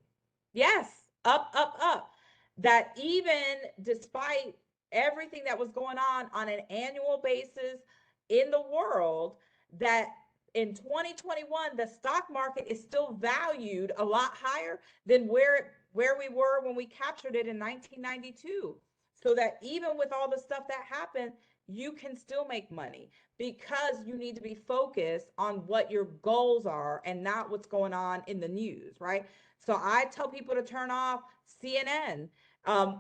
Yes, up, up, up. That even despite everything that was going on an annual basis in the world, that in 2021 the stock market is still valued a lot higher than where we were when we captured it in 1992. So that even with all the stuff that happened, you can still make money because you need to be focused on what your goals are and not what's going on in the news, right? So I tell people to turn off CNN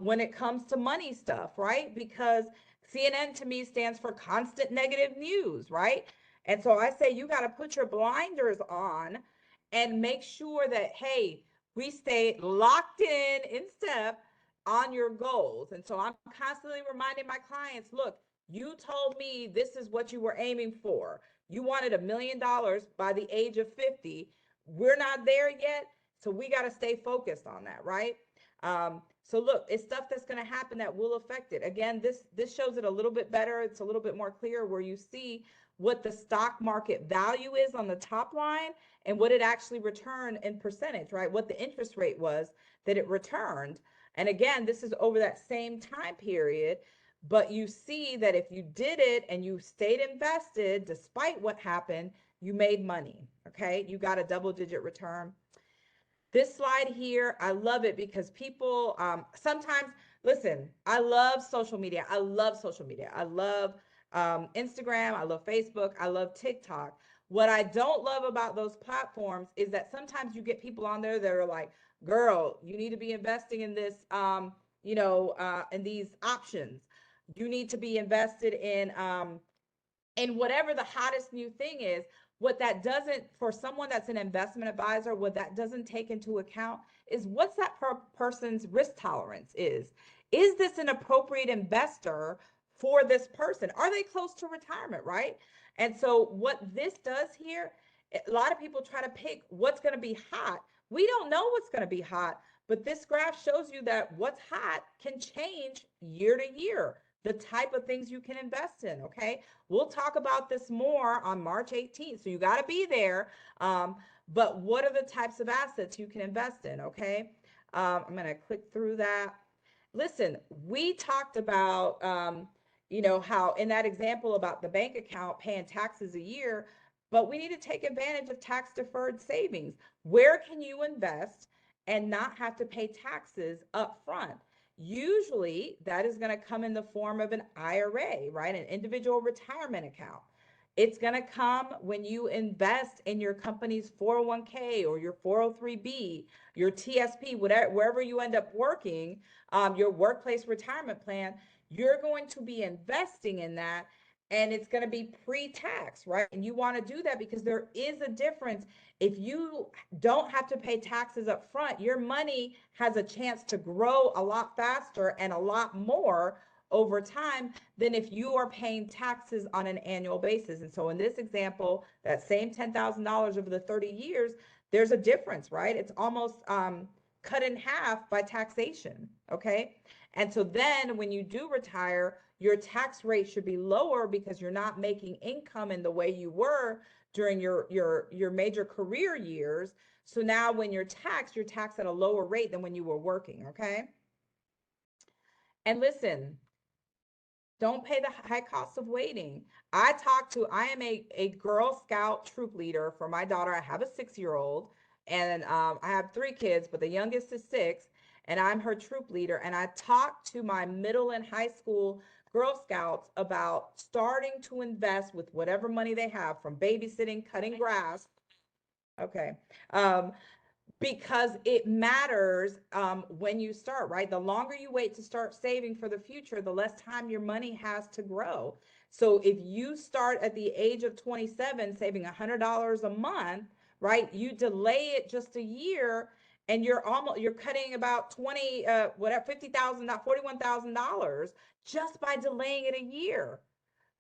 when it comes to money stuff, right? Because CNN to me stands for constant negative news, right? And so I say you got to put your blinders on and make sure that, hey, we stay locked in step on your goals. And so I'm constantly reminding my clients, look, you told me this is what you were aiming for. You wanted $1 million by the age of 50. We're not there yet. So we got to stay focused on that, right? So look, it's stuff that's going to happen that will affect it. Again, this shows it a little bit better. It's a little bit more clear where you see what the stock market value is on the top line and what it actually returned in percentage, right? What the interest rate was that it returned. And again, this is over that same time period. But you see that if you did it and you stayed invested, despite what happened, you made money, okay? You got a double-digit return. This slide here, I love it because people sometimes, listen, I love social media. I love social media. I love Instagram. I love Facebook. I love TikTok. What I don't love about those platforms is that sometimes you get people on there that are like, girl, you need to be investing in this, in these options. You need to be invested in whatever the hottest new thing is. What that doesn't, for someone that's an investment advisor, what that doesn't take into account is what's that person's risk tolerance is. Is this an appropriate investor for this person? Are they close to retirement, right? And so what this does here, a lot of people try to pick what's going to be hot. We don't know what's going to be hot, but this graph shows you that what's hot can change year to year, the type of things you can invest in, okay? We'll talk about this more on March 18th, so you got to be there. But what are the types of assets you can invest in, okay? I'm going to click through that. Listen, we talked about, how in that example about the bank account paying taxes a year, but we need to take advantage of tax deferred savings. Where can you invest and not have to pay taxes up front? Usually that is going to come in the form of an IRA, right? An individual retirement account. It's going to come when you invest in your company's 401k or your 403b, your TSP, whatever, wherever you end up working, your workplace retirement plan, you're going to be investing in that. And it's going to be pre-tax, right? And you want to do that because there is a difference. If you don't have to pay taxes up front, your money has a chance to grow a lot faster and a lot more over time than if you are paying taxes on an annual basis. And so in this example, that same $10,000 over the 30 years, there's a difference, right? It's almost cut in half by taxation, okay? And so then when you do retire, your tax rate should be lower because you're not making income in the way you were during your major career years. So now when you're taxed at a lower rate than when you were working, okay? And listen, don't pay the high cost of waiting. I am a Girl Scout troop leader for my daughter. I have a 6-year-old and I have 3 kids, but the youngest is 6, and I'm her troop leader. And I talk to my middle and high school Girl Scouts about starting to invest with whatever money they have, from babysitting, cutting grass. Okay. Because it matters when you start, right? The longer you wait to start saving for the future, the less time your money has to grow. So if you start at the age of 27 saving $100 a month, right? You delay it just a year and you're cutting about $50,000, $41,000 just by delaying it a year.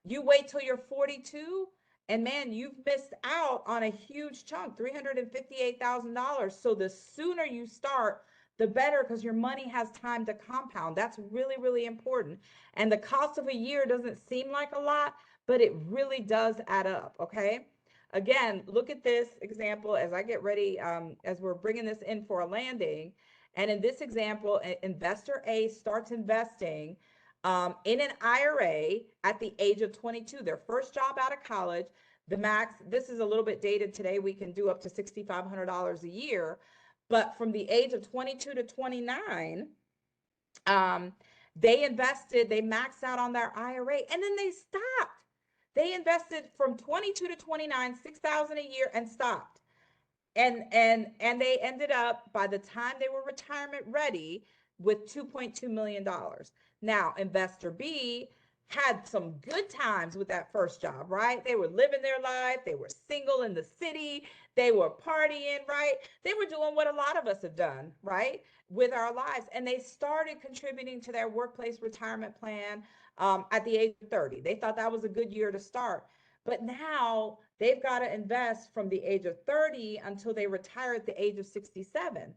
You wait till you're 42, and man, you've missed out on a huge chunk, $358,000. So the sooner you start, the better, because your money has time to compound. That's really, really important. And the cost of a year doesn't seem like a lot, but it really does add up. Okay. Again, look at this example as I get ready, as we're bringing this in for a landing. And in this example, investor A starts investing in an IRA at the age of 22, their first job out of college. The max, this is a little bit dated today, we can do up to $6,500 a year. But from the age of 22 to 29, they invested, they maxed out on their IRA, and then they stopped. They invested from 22 to 29, 6,000 a year, and stopped. And they ended up, by the time they were retirement ready, with $2.2 million. Now, investor B had some good times with that first job, right? They were living their life. They were single in the city. They were partying, right? They were doing what a lot of us have done, right? With our lives. And they started contributing to their workplace retirement plan at the age of 30. They thought that was a good year to start. But now they've got to invest from the age of 30 until they retire at the age of 67.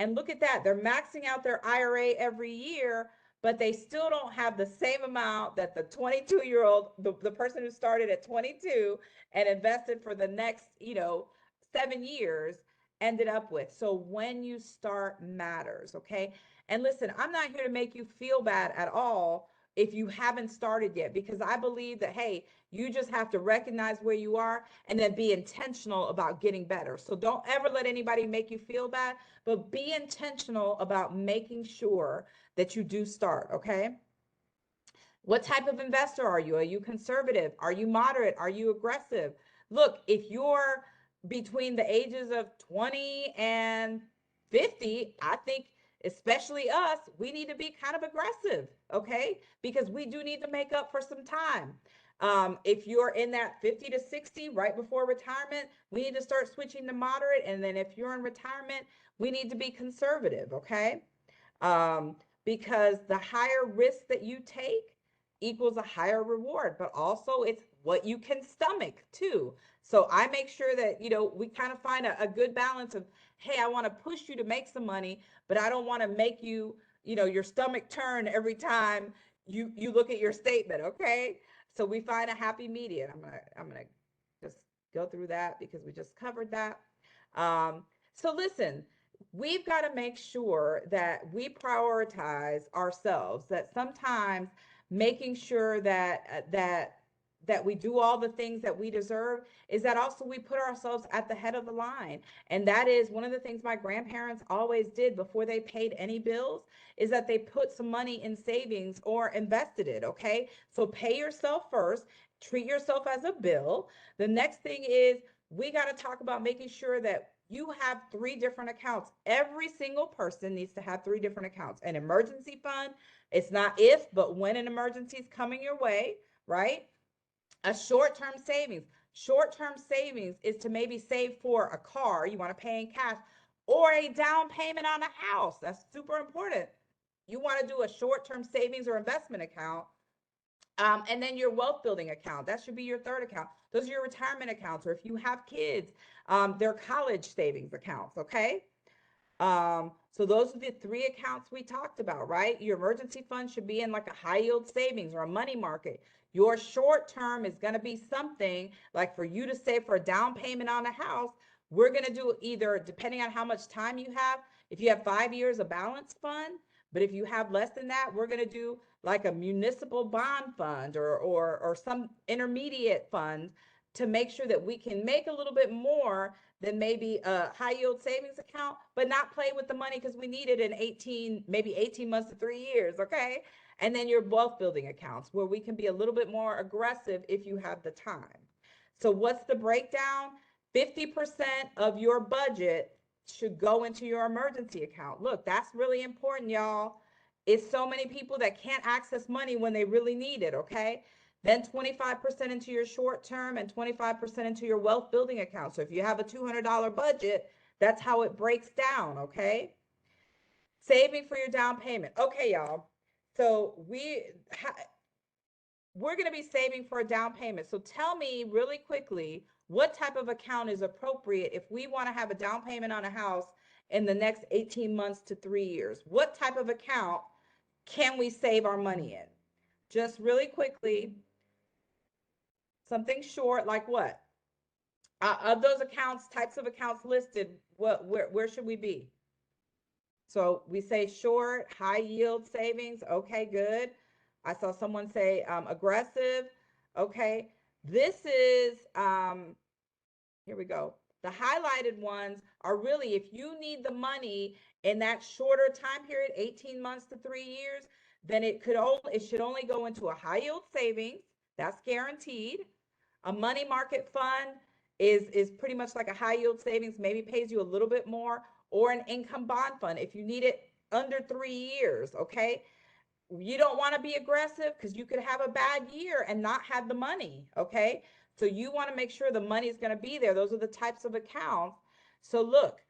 And look at that. They're maxing out their IRA every year, but they still don't have the same amount that the 22-year-old, the person who started at 22 and invested for the next, 7 years, ended up with. So when you start matters, okay? And listen, I'm not here to make you feel bad at all if you haven't started yet, because I believe that, hey, you just have to recognize where you are and then be intentional about getting better. So don't ever let anybody make you feel bad, but be intentional about making sure that you do start, okay? What type of investor are you? Are you conservative? Are you moderate? Are you aggressive? Look, if you're between the ages of 20 and 50, I think, especially us, we need to be kind of aggressive, okay? Because we do need to make up for some time. If you're in that 50 to 60, right before retirement, we need to start switching to moderate. And then if you're in retirement, we need to be conservative, okay? Because the higher risk that you take equals a higher reward, but also it's what you can stomach too. So I make sure that, we kind of find a good balance of, hey, I want to push you to make some money, but I don't want to make you, your stomach turn every time you look at your statement, okay? So we find a happy median. I'm gonna just go through that because we just covered that. So listen, we've got to make sure that we prioritize ourselves, that sometimes making sure that we do all the things that we deserve is that also we put ourselves at the head of the line. And that is one of the things my grandparents always did before they paid any bills, is that they put some money in savings or invested it, okay? So pay yourself first, treat yourself as a bill. The next thing is we got to talk about making sure that you have 3 different accounts. Every single person needs to have 3 different accounts. An emergency fund, it's not if, but when an emergency is coming your way, right? A short-term savings. Short-term savings is to maybe save for a car you want to pay in cash, or a down payment on a house. That's super important. You want to do a short-term savings or investment account. And then your wealth building account, that should be your 3rd account. Those are your retirement accounts, or if you have kids, their college savings accounts, okay? So those are the 3 accounts we talked about, right? Your emergency fund should be in like a high yield savings or a money market. Your short term is going to be something like, for you to save for a down payment on a house, we're going to do either, depending on how much time you have, if you have 5 years, a balanced fund. But if you have less than that, we're going to do like a municipal bond fund or some intermediate fund to make sure that we can make a little bit more than maybe a high yield savings account, but not play with the money because we need it in maybe 18 months to 3 years, okay? And then your wealth building accounts, where we can be a little bit more aggressive if you have the time. So what's the breakdown? 50% of your budget should go into your emergency account. Look, that's really important, y'all. It's so many people that can't access money when they really need it, okay? Then 25% into your short term and 25% into your wealth building account. So if you have a $200 budget, that's how it breaks down, okay? Saving for your down payment. Okay, y'all. So we're going to be saving for a down payment. So tell me really quickly, what type of account is appropriate if we want to have a down payment on a house in the next 18 months to 3 years? What type of account can we save our money in? Just really quickly, something short, like what? Of those accounts, types of accounts listed, where should we be? So we say short, high yield savings. Okay, good. I saw someone say aggressive. Okay, this is, here we go. The highlighted ones are really, if you need the money in that shorter time period, 18 months to 3 years, then it should only go into a high yield savings. That's guaranteed. A money market fund is pretty much like a high yield savings, maybe pays you a little bit more, or an income bond fund if you need it under 3 years. Okay, you don't want to be aggressive because you could have a bad year and not have the money. Okay, so you want to make sure the money is going to be there. Those are the types of accounts. So look,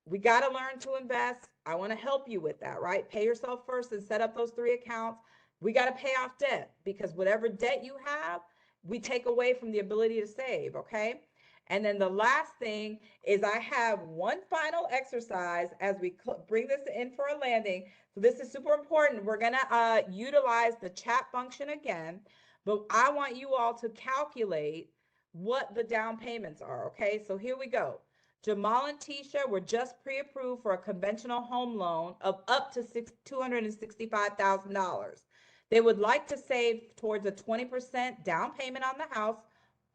we got to learn to invest. I want to help you with that, right? Pay yourself first and set up those 3 accounts. We got to pay off debt, because whatever debt you have, we take away from the ability to save. Okay, and then the last thing is, I have one final exercise as we bring this in for a landing. So this is super important. We're going to utilize the chat function again, but I want you all to calculate what the down payments are. Okay, so here we go. Jamal and Tisha were just pre-approved for a conventional home loan of up to $265,000. They would like to save towards a 20% down payment on the house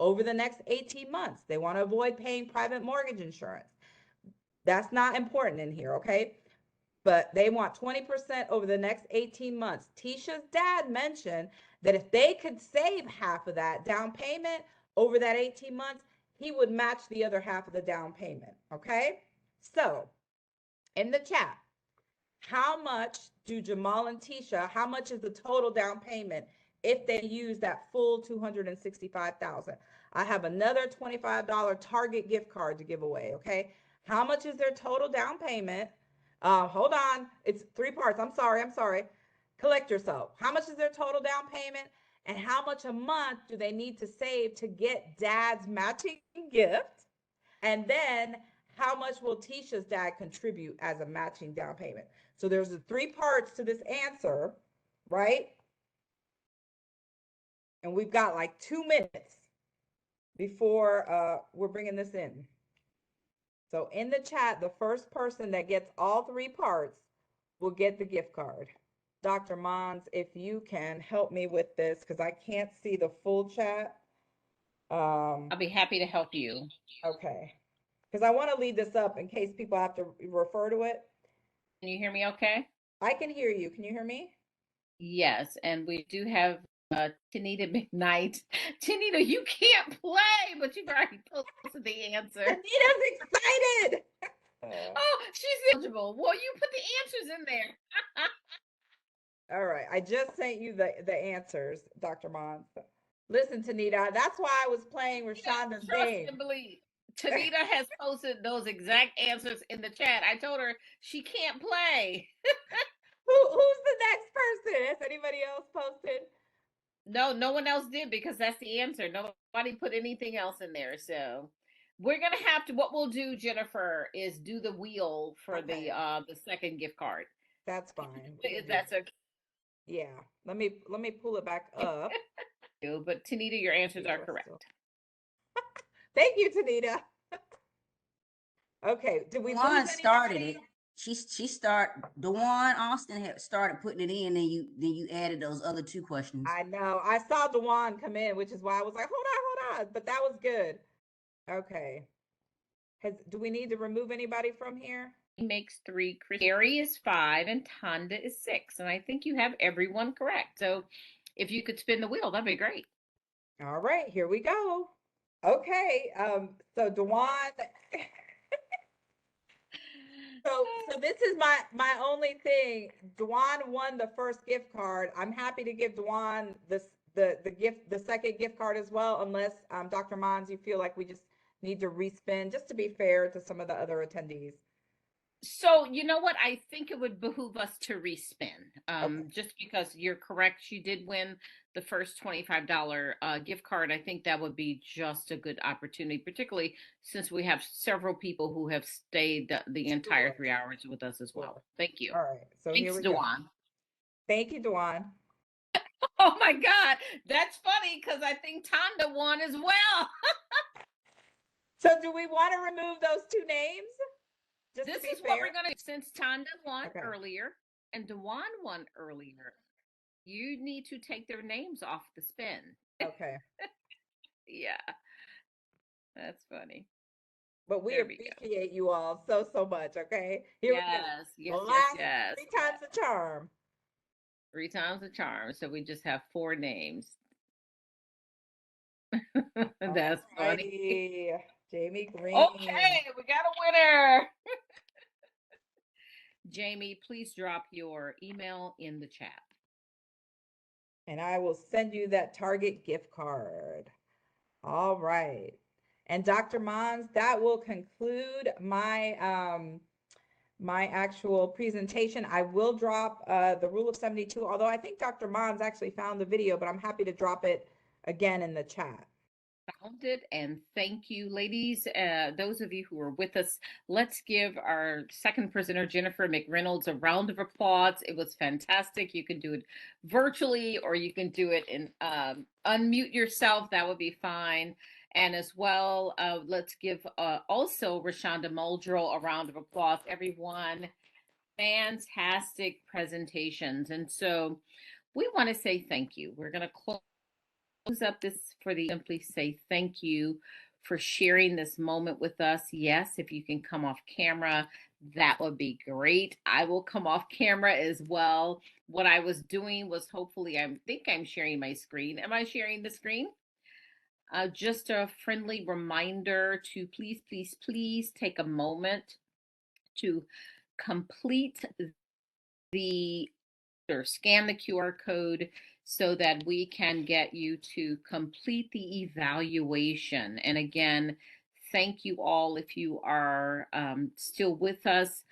over the next 18 months. They want to avoid paying private mortgage insurance. That's not important in here, okay? But they want 20% over the next 18 months. Tisha's dad mentioned that if they could save half of that down payment over that 18 months, he would match the other half of the down payment, okay? So, in the chat, how much do Jamal and Tisha, how much is the total down payment if they use that full $265,000? I have another $25 Target gift card to give away, okay? How much is their total down payment? Hold on, it's 3 parts. I'm sorry. Collect yourself. How much is their total down payment? And how much a month do they need to save to get dad's matching gift? And then how much will Tisha's dad contribute as a matching down payment? So there's the 3 parts to this answer, right? And we've got like 2 minutes before we're bringing this in. So in the chat, the first person that gets all 3 parts will get the gift card. Dr. Monds, if you can help me with this, because I can't see the full chat. I'll be happy to help you. Okay. Because I want to lead this up in case people have to refer to it. Can you hear me okay? I can hear you. Can you hear me? Yes, and we do have Tanita McKnight. Tanita, you can't play, but you've already posted the answer. Anita's excited. Oh, she's eligible. Well, you put the answers in there. All right. I just sent you the answers, Dr. Monds. Listen, Tanita, that's why I was playing Rashonda's game. And believe. Tanita has posted those exact answers in the chat. I told her she can't play. Who's the next person? Has anybody else posted? No, no one else did, because that's the answer. Nobody put anything else in there. So we're gonna have to. What we'll do, Jennifer, is do the wheel for the second gift card. That's fine. That's okay. Yeah. Let me pull it back up. But Tanita, your answers are correct. Thank you, Tanita. Okay. Did we Dewan started it? She Dewan Austin had started putting it in, and you added those other 2 questions. I know. I saw Dewan come in, which is why I was like, hold on. But that was good. Okay. Do we need to remove anybody from here? He makes 3. Gary is 5, and Tonda is 6. And I think you have everyone correct. So if you could spin the wheel, that'd be great. All right, here we go. Okay. So Dewan. So this is my only thing. Dewan won the first gift card. I'm happy to give Dewan the second gift card as well, unless Dr. Monds, you feel like we just need to respin, just to be fair to some of the other attendees. So you know what? I think it would behoove us to respin, Okay. just because you're correct. She did win the first $25 gift card, I think that would be just a good opportunity, particularly since we have several people who have stayed the entire Sure. 3 hours with us as well. Sure. Thank you. All right. So here Thanks, we go. Dewan. Thank you, Dewan. Oh my God, that's funny because I think Tonda won as well. So do we want to remove those two names? Just This to be is what fair? we're gonna, since Tonda won Okay. earlier and Dewan won earlier, you need to take their names off the spin. Okay. Yeah, that's funny. But we There we go. appreciate you all so, so much. Okay. Here we go. Yes, The yes, yes, last yes. 3 times the charm. 3 times the charm. So we just have 4 names. That's funny. Alrighty. Jamie Green. Okay, we got a winner. Jamie, please drop your email in the chat. And I will send you that Target gift card. All right. And Dr. Mons, that will conclude my my actual presentation. I will drop the rule of 72, although I think Dr. Mons actually found the video, but I'm happy to drop it again in the chat. Found it, and thank you, ladies. Those of you who are with us, let's give our second presenter, Jennifer McReynolds, a round of applause. It was fantastic. You can do it virtually, or you can do it in unmute yourself. That would be fine. And as well, let's give also Rashonda Muldrow a round of applause. Everyone, fantastic presentations. And so we want to say thank you. We're going to close up this for the simply say thank you for sharing this moment with us. Yes, if you can come off camera, that would be great. I will come off camera as well. What I was doing was hopefully, I think I'm sharing my screen. Am I sharing the screen? Just a friendly reminder to please, please, please take a moment to complete the or scan the QR code so that we can get you to complete the evaluation. And again, thank you all if you are still with us.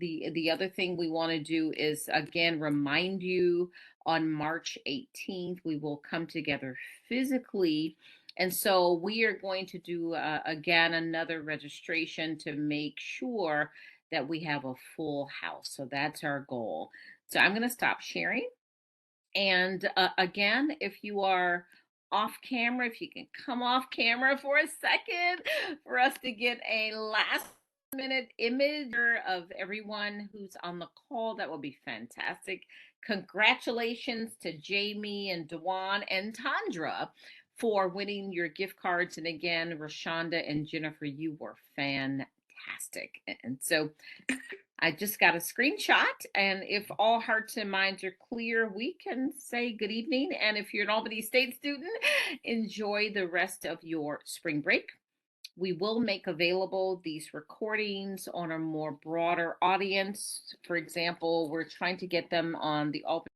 The other thing we want to do is again remind you on March 18th we will come together physically, and so we are going to do again another registration to make sure that we have a full house. So that's our goal. So I'm going to stop sharing. And again, if you are off camera, if you can come off camera for a second for us to get a last minute image of everyone who's on the call, that will be fantastic. Congratulations to Jamie and Dewan and Tandra for winning your gift cards. And again, Rashonda and Jennifer, you were fantastic. And so I just got a screenshot, and if all hearts and minds are clear, we can say good evening. And if you're an Albany State student, enjoy the rest of your spring break. We will make available these recordings on a more broader audience. For example, we're trying to get them on the Albany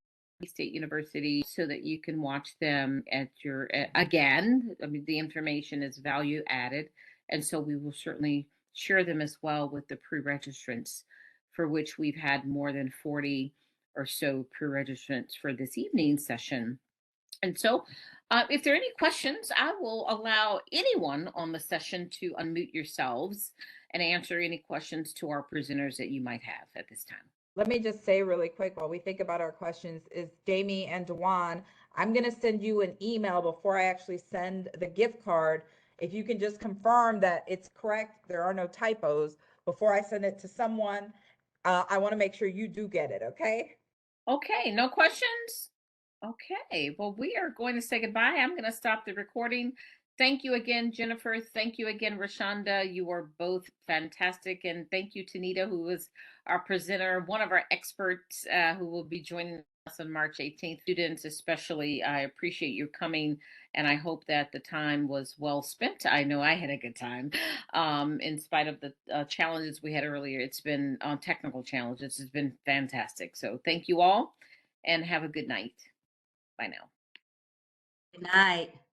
State University so that you can watch them at your, again, I mean, the information is value added. And so we will certainly share them as well with the pre-registrants, for which we've had more than 40 or so pre-registrants for this evening session. And so if there are any questions, I will allow anyone on the session to unmute yourselves and answer any questions to our presenters that you might have at this time. Let me just say really quick while we think about our questions is Jamie and Dewan, I'm going to send you an email before I actually send the gift card. If you can just confirm that it's correct, there are no typos before I send it to someone. I want to make sure you do get it. Okay. Okay. No questions. Okay. Well, we are going to say goodbye. I'm going to stop the recording. Thank you again, Jennifer. Thank you again, Rashonda. You are both fantastic. And thank you, Tanita, who was our presenter, one of our experts who will be joining us on March 18th. Students especially, I appreciate you coming, and I hope that the time was well spent. I know I had a good time. In spite of the challenges we had earlier, it's been technical challenges. It's been fantastic. So thank you all, and have a good night. Bye now. Good night.